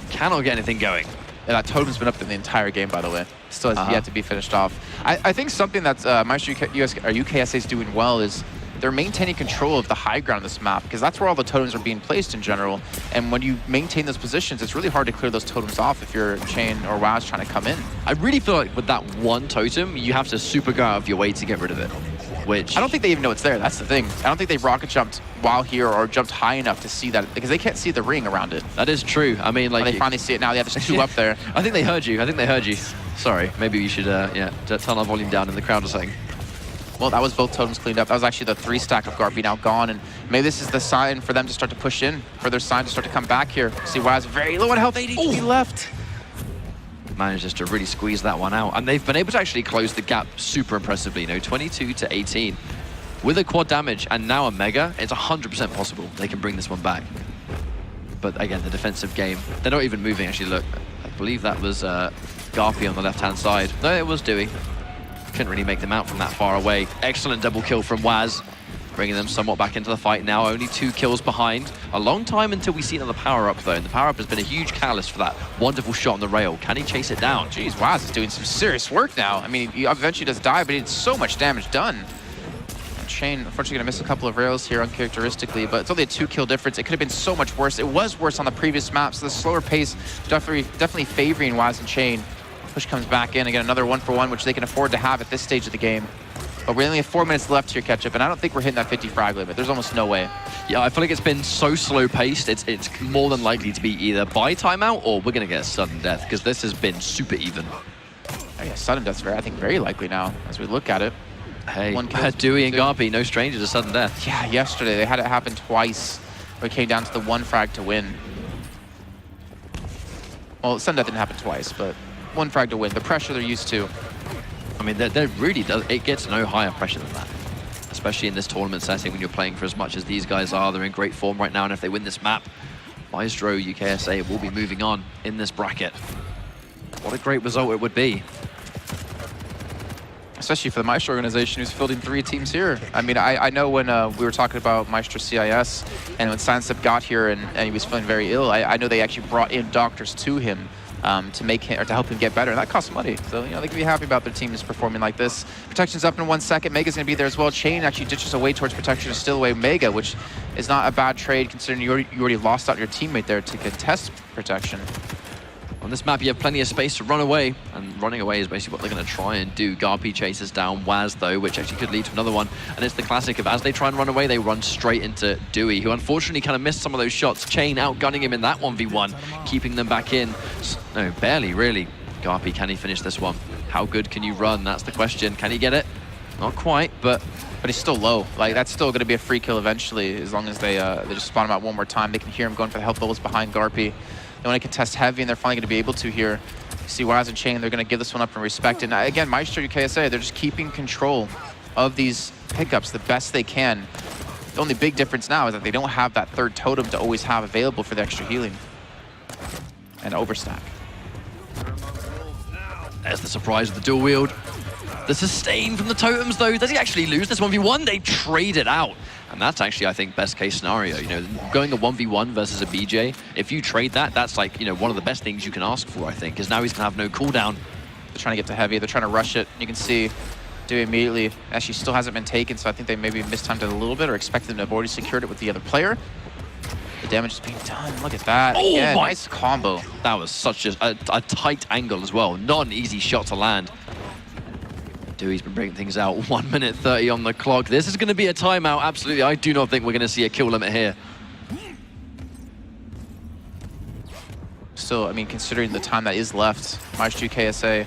Cannot get anything going. Yeah, that totem's been up the entire game, by the way. Still has yet to be finished off. I think something that Myztro UKSA is doing well is they're maintaining control of the high ground on this map, because that's where all the totems are being placed in general. And when you maintain those positions, it's really hard to clear those totems off if you're Chain or WoW's trying to come in. I really feel like with that one totem, you have to super go out of your way to get rid of it. Which I don't think they even know it's there. That's the thing. I don't think they rocket jumped while here or jumped high enough to see that, because they can't see the ring around it. That is true. I mean, like, they finally see it now. Yeah, there's 2 up there. I think they heard you. I think they heard you. Sorry. Maybe we should, turn our volume down in the crowd or something. Well, that was both totems cleaned up. That was actually the 3 stack of Garpy now gone, and maybe this is the sign for them to start to push in, for their sign to start to come back here. See, Waz very low on health, 80 HP left. Manages to really squeeze that one out, and they've been able to actually close the gap super impressively. You know, 22 to 18 with a quad damage and now a mega. It's 100% possible they can bring this one back. But again, the defensive game, they're not even moving. Actually, look, I believe that was Garpy on the left-hand side. No, it was Dewey. Couldn't really make them out from that far away. Excellent double kill from Waz, bringing them somewhat back into the fight now. Only 2 kills behind. A long time until we see another power-up, though. And the power-up has been a huge catalyst for that wonderful shot on the rail. Can he chase it down? Jeez, Waz is doing some serious work now. I mean, he eventually does die, but he had so much damage done. And Chain, unfortunately, going to miss a couple of rails here uncharacteristically, but it's only a 2-kill difference. It could have been so much worse. It was worse on the previous map, so the slower pace definitely favoring Waz and Chain. Push comes back in, again, another 1-for-1, which they can afford to have at this stage of the game. But we only have 4 minutes left here, Ketchup, and I don't think we're hitting that 50 frag limit. There's almost no way. Yeah, I feel like it's been so slow-paced, it's more than likely to be either by timeout or we're going to get a sudden death, because this has been super even. Oh yeah, sudden death's I think very likely now, as we look at it. Hey, Dewey and Garpy, no strangers to sudden death. Yeah, yesterday they had it happen twice, where it came down to the 1 frag to win. Well, sudden death didn't happen twice, but 1 frag to win. The pressure they're used to. I mean, there really does. It gets no higher pressure than that, especially in this tournament setting when you're playing for as much as these guys are. They're in great form right now, and if they win this map, Myztro UKSA will be moving on in this bracket. What a great result it would be. Especially for the Myztro organization, who's fielding 3 teams here. I mean, I know when we were talking about Myztro CIS, and when Sansep got here and he was feeling very ill, I know they actually brought in doctors to him to make him, or to help him get better, and that costs money. So, you know, they can be happy about their team is performing like this. Protection's up in 1 second. Mega's gonna be there as well. Chain actually ditches away towards protection to steal away Mega, which is not a bad trade considering you already lost out your teammate there to contest protection. On this map, you have plenty of space to run away, and running away is basically what they're going to try and do. Garpy chases down Waz, though, which actually could lead to another one. And it's the classic of, as they try and run away, they run straight into Dewey, who unfortunately kind of missed some of those shots. Chain outgunning him in that 1v1, keeping them back in. No, barely, really. Garpy, can he finish this one? How good can you run? That's the question. Can he get it? Not quite, but he's still low. Like, that's still going to be a free kill eventually, as long as they just spawn him out one more time. They can hear him going for the health levels behind Garpy. They want to contest heavy, and they're finally going to be able to here. You see Waz and Chain, they're going to give this one up and respect. And again, Myztro UKSA, they're just keeping control of these pickups the best they can. The only big difference now is that they don't have that 3rd totem to always have available for the extra healing and overstack. There's the surprise of the dual wield. The sustain from the totems, though. Does he actually lose this 1v1? They trade it out. And that's actually, I think, best case scenario. You know, going a 1v1 versus a BJ, if you trade that, that's like, you know, one of the best things you can ask for, I think, because now he's going to have no cooldown. They're trying to get to heavy. They're trying to rush it. You can see Dewey immediately. Actually, still hasn't been taken, so I think they maybe mistimed it a little bit or expected them to have already secured it with the other player. The damage is being done. Look at that. Oh, yeah, nice combo. That was such a tight angle as well. Not an easy shot to land. Dewey's been bringing things out. 1 minute 30 on the clock. This is going to be a timeout. Absolutely. I do not think we're going to see a kill limit here. Still, I mean, considering the time that is left, Myztro UKSA,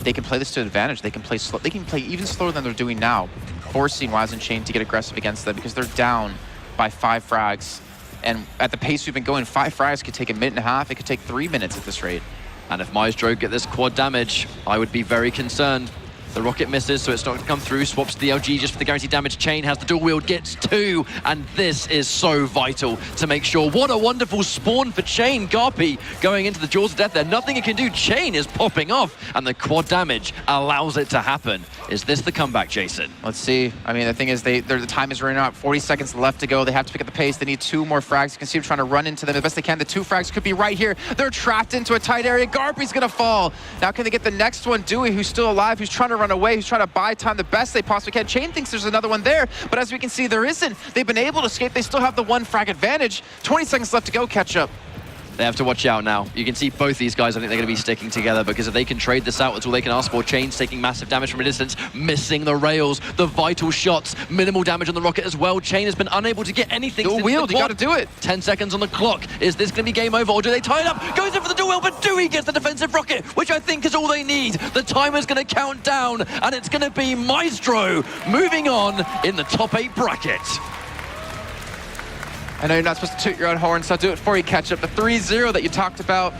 they can play this to advantage. They can play slow. They can play even slower than they're doing now, forcing Waz and Chain to get aggressive against them because they're down by 5 frags. And at the pace we've been going, 5 frags could take a minute and a half. It could take 3 minutes at this rate. And if Myztro get this quad damage, I would be very concerned. The rocket misses, so it's not going to come through. Swaps to the LG just for the guaranteed damage. Chain has the dual wield, gets 2, and this is so vital to make sure. What a wonderful spawn for Chain. Garpy going into the jaws of death there. Nothing it can do. Chain is popping off, and the quad damage allows it to happen. Is this the comeback, Jason? Let's see. I mean, the thing is, the time is running out. 40 seconds left to go. They have to pick up the pace. They need 2 more frags. You can see them trying to run into them the best they can. The 2 frags could be right here. They're trapped into a tight area. Garpy's going to fall. Now can they get the next one? Dewey, who's still alive, who's trying to run away, who's trying to buy time the best they possibly can. Chain thinks there's another one there, but as we can see, there isn't. They've been able to escape. They still have the 1 frag advantage. 20 seconds left to go, catch up. They have to watch out now. You can see both these guys, I think they're going to be sticking together, because if they can trade this out, it's all they can ask for. Chain's taking massive damage from a distance, missing the rails, the vital shots, minimal damage on the rocket as well. Chain has been unable to get anything. Dual wield, you got to do it. 10 seconds on the clock. Is this going to be game over, or do they tie it up? Goes in for the dual wield, but Dewey gets the defensive rocket, which I think is all they need. The timer's going to count down, and it's going to be Myztro moving on in the top 8 bracket. I know you're not supposed to toot your own horn, so I'll do it for you, catch up. The 3-0 that you talked about.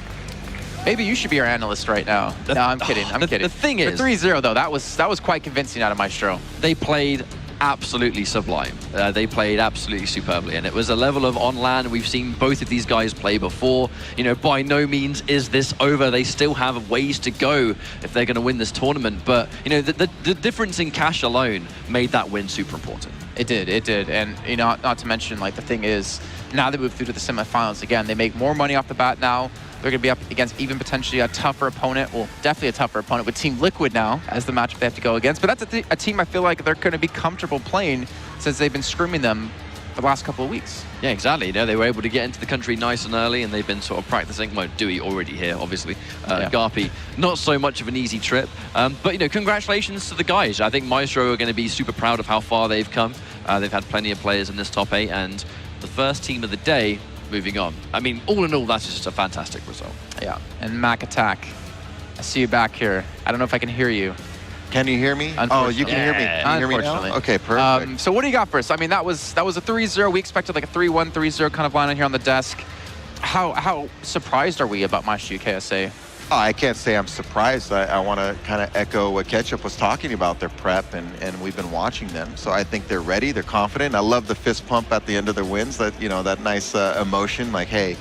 Maybe you should be our analyst right now. No, I'm kidding. I'm kidding. The thing is, the 3-0 though, that was quite convincing out of Myztro. They played absolutely sublime. They played absolutely superbly, and it was a level of on land we've seen both of these guys play before. You know, by no means is this over. They still have ways to go if they're going to win this tournament, but you know, the difference in cash alone made that win super important. It did, and you know, not to mention, like, the thing is, now they move through to the semifinals again, they make more money off the bat now. They're going to be up against even potentially a tougher opponent, well, definitely a tougher opponent with Team Liquid now as the matchup they have to go against. But that's a team I feel like they're going to be comfortable playing since they've been screaming them for the last couple of weeks. Yeah, exactly. You know, they were able to get into the country nice and early, and they've been sort of practicing. Well, Dewey already here, obviously. Garpy, not so much of an easy trip. But, you know, congratulations to the guys. I think Myztro are going to be super proud of how far they've come. They've had plenty of players in this top 8, and the first team of the day moving on. I mean, all in all, that's just a fantastic result. Yeah, and Mac Attack, I see you back here. I don't know if I can hear you. Can you hear me? Oh, you can hear me. Can you hear me now? Okay, perfect. So what do you got for us? I mean, that was a 3-0. We expected like a 3-1, 3-0 kind of line in here on the desk. How surprised are we about Myztro UKSA? Oh, I can't say I'm surprised. I want to kind of echo what Ketchup was talking about, their prep, and we've been watching them. So I think they're ready, they're confident. I love the fist pump at the end of their wins, that, you know, that nice emotion, like, hey,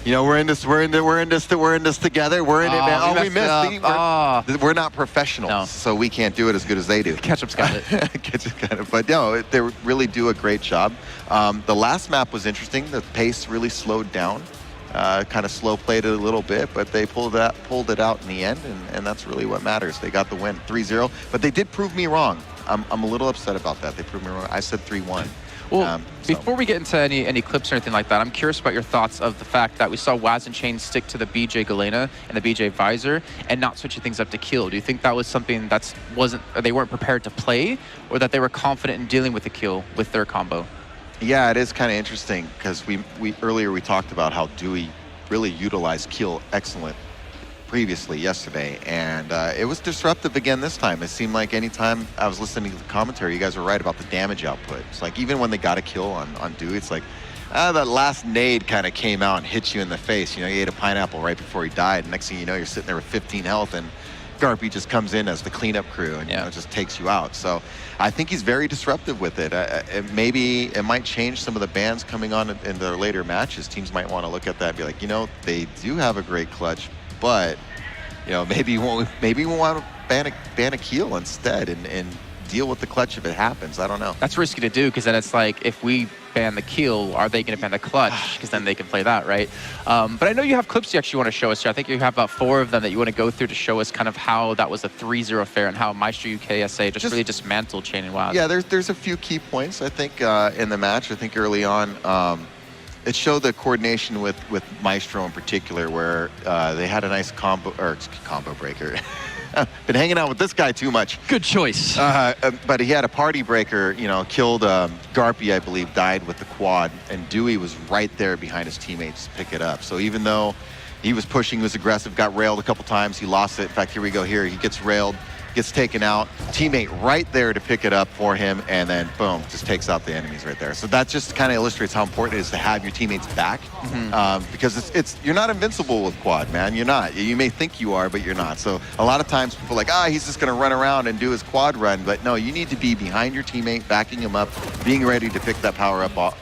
you know, we're in this together. We're in it, man. Oh, we missed. We're not professionals, so we can't do it as good as they do. Ketchup's got it. Ketchup's got it. But no, they really do a great job. The last map was interesting. The pace really slowed down. Kind of slow played it a little bit, but they pulled it out in the end, and that's really what matters. They got the win, 3-0. But they did prove me wrong. I'm a little upset about that. They proved me wrong. I said 3-1. Well, before we get into any clips or anything like that, I'm curious about your thoughts of the fact that we saw Waz and Chain stick to the BJ Galena and the BJ Visor and not switching things up to kill. Do you think that was something they weren't prepared to play, or that they were confident in dealing with the kill with their combo? Yeah, it is kind of interesting, because earlier we talked about how Dewey really utilized kill excellent previously yesterday, and it was disruptive again this time. It seemed like anytime I was listening to the commentary, you guys were right about the damage output. It's like even when they got a kill on Dewey, it's like that last nade kind of came out and hit you in the face. You know, he ate a pineapple right before he died. Next thing you know, you're sitting there with 15 health, and Garpy just comes in as the cleanup crew and you know, just takes you out. So I think he's very disruptive with it. Maybe it might change some of the bans coming on in their later matches. Teams might want to look at that and be like, you know, they do have a great clutch, but you know, maybe we want to ban a keel instead and deal with the clutch if it happens. I don't know. That's risky to do, because then it's like, if we ban the keel, are they going to ban the clutch? Because then they can play that, right? But I know you have clips you actually want to show us here. I think you have about 4 of them that you want to go through to show us kind of how that was a 3-0 fair and how Myztro UKSA just really dismantled Chain and Waz. Yeah, there's a few key points, I think, in the match. I think early on, it showed the coordination with Myztro in particular, where they had a nice combo breaker. Been hanging out with this guy too much. Good choice. But he had a party breaker, you know, killed Garpy, I believe, died with the quad, and Dewey was right there behind his teammates to pick it up. So even though he was pushing, he was aggressive, got railed a couple times, he lost it. In fact, here we go here. He gets railed, gets taken out, teammate right there to pick it up for him, and then boom, just takes out the enemies right there. So that just kind of illustrates how important it is to have your teammates back, because you're not invincible with quad, man. You're not. You may think you are, but you're not. So a lot of times people are like, he's just going to run around and do his quad run, but no, you need to be behind your teammate, backing him up, being ready to pick that power up,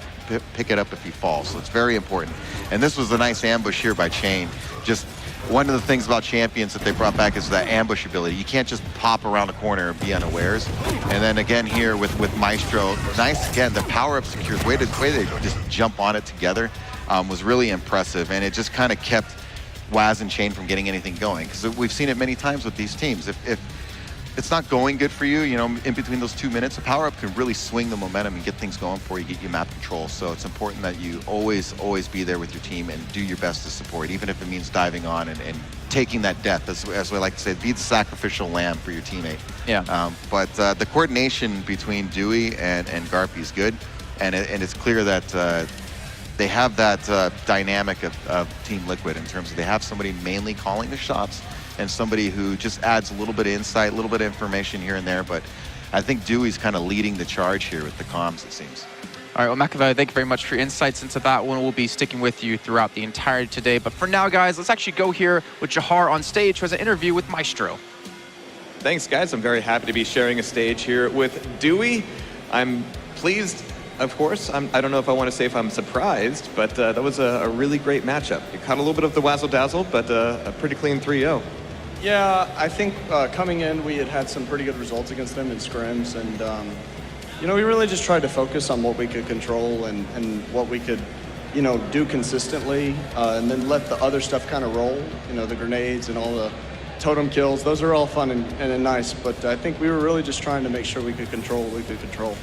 pick it up if he falls. So it's very important. And this was a nice ambush here by Chain. Just one of the things about champions that they brought back is that ambush ability. You can't just pop around the corner and be unawares. And then again here with Myztro, nice again, the power-up secures, way they just jump on it together was really impressive. And it just kind of kept Waz and Chain from getting anything going. Because we've seen it many times with these teams. If it's not going good for you, in between those 2 minutes, a power-up can really swing the momentum and get things going for you, get you map control. So it's important that you always be there with your team and do your best to support, even if it means diving on and taking that death, as we like to say, be the sacrificial lamb for your teammate. Yeah. But the coordination between Dewey and Garpy is good, and it's clear that they have that dynamic of Team Liquid in terms of they have somebody mainly calling the shots, and somebody who just adds a little bit of insight, a little bit of information here and there. But I think Dewey's kind of leading the charge here with the comms, it seems. All right, well, McAvoy, thank you very much for your insights into that one. We'll be sticking with you throughout the entirety today. But for now, guys, let's actually go here with Jahar on stage, who has an interview with Myztro. Thanks, guys. I'm very happy to be sharing a stage here with Dewey. I'm pleased, of course. I don't know if I want to say if I'm surprised, but that was a really great matchup. It caught a little bit of the wazzle-dazzle, but a pretty clean 3-0. Yeah, I think coming in, we had some pretty good results against them in scrims, and we really just tried to focus on what we could control and what we could, do consistently, and then let the other stuff kind of roll. The grenades and all the totem kills; those are all fun and nice. But I think we were really just trying to make sure we could control what we could control.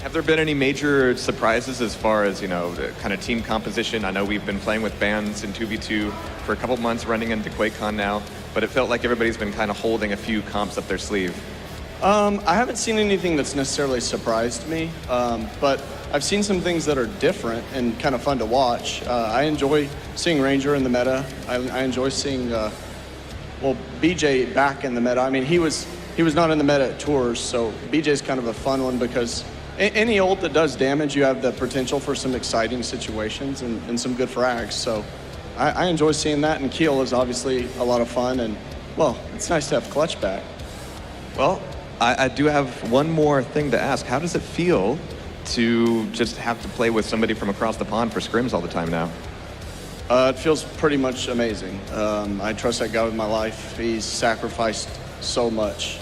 Have there been any major surprises as far as, the kind of team composition? I know we've been playing with bands in 2v2 for a couple months, running into QuakeCon now, but it felt like everybody's been kind of holding a few comps up their sleeve. I haven't seen anything that's necessarily surprised me, but I've seen some things that are different and kind of fun to watch. I enjoy seeing Ranger in the meta. I enjoy seeing, BJ back in the meta. I mean, he was not in the meta at tours, so BJ's kind of a fun one because any ult that does damage, you have the potential for some exciting situations and some good frags. So I enjoy seeing that, and Keel is obviously a lot of fun, and, well, it's nice to have Clutch back. Well, I do have one more thing to ask. How does it feel to just have to play with somebody from across the pond for scrims all the time now? It feels pretty much amazing. I trust that guy with my life. He's sacrificed so much,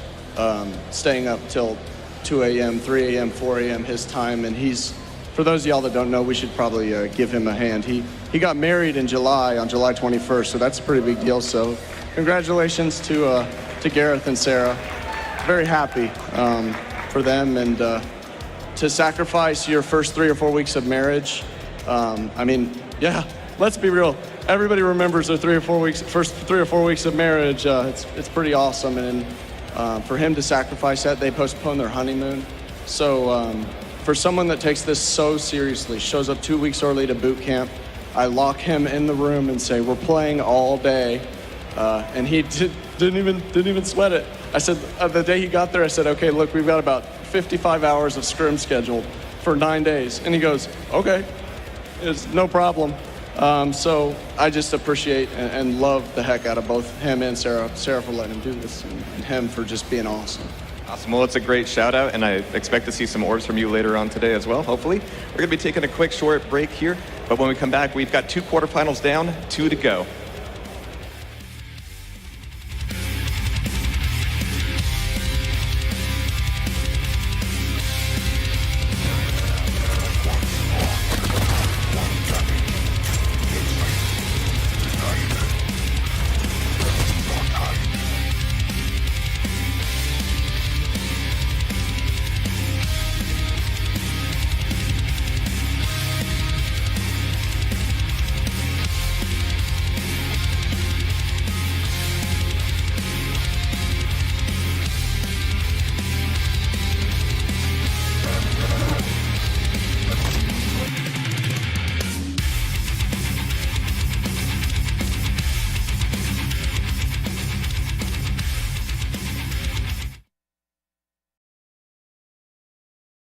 staying up till 2 a.m., 3 a.m., 4 a.m. his time, and for those of y'all that don't know, we should probably give him a hand. He got married in July, on July 21st, so that's a pretty big deal. So congratulations to Gareth and Sarah. Very happy for them, and to sacrifice your first 3 or 4 weeks of marriage. Let's be real. Everybody remembers their first 3 or 4 weeks of marriage. It's pretty awesome, and for him to sacrifice that, they postponed their honeymoon. So for someone that takes this so seriously, shows up 2 weeks early to boot camp, I lock him in the room and say, we're playing all day. And he didn't even sweat it. I said, the day he got there, I said, okay, look, we've got about 55 hours of scrim scheduled for 9 days. And he goes, okay, it's no problem. So I just appreciate and love the heck out of both him and Sarah for letting him do this, and him for just being awesome. Awesome. Well, it's a great shout out, and I expect to see some orbs from you later on today as well, hopefully. We're going to be taking a quick short break here, but when we come back, we've got 2 quarterfinals down, 2 to go.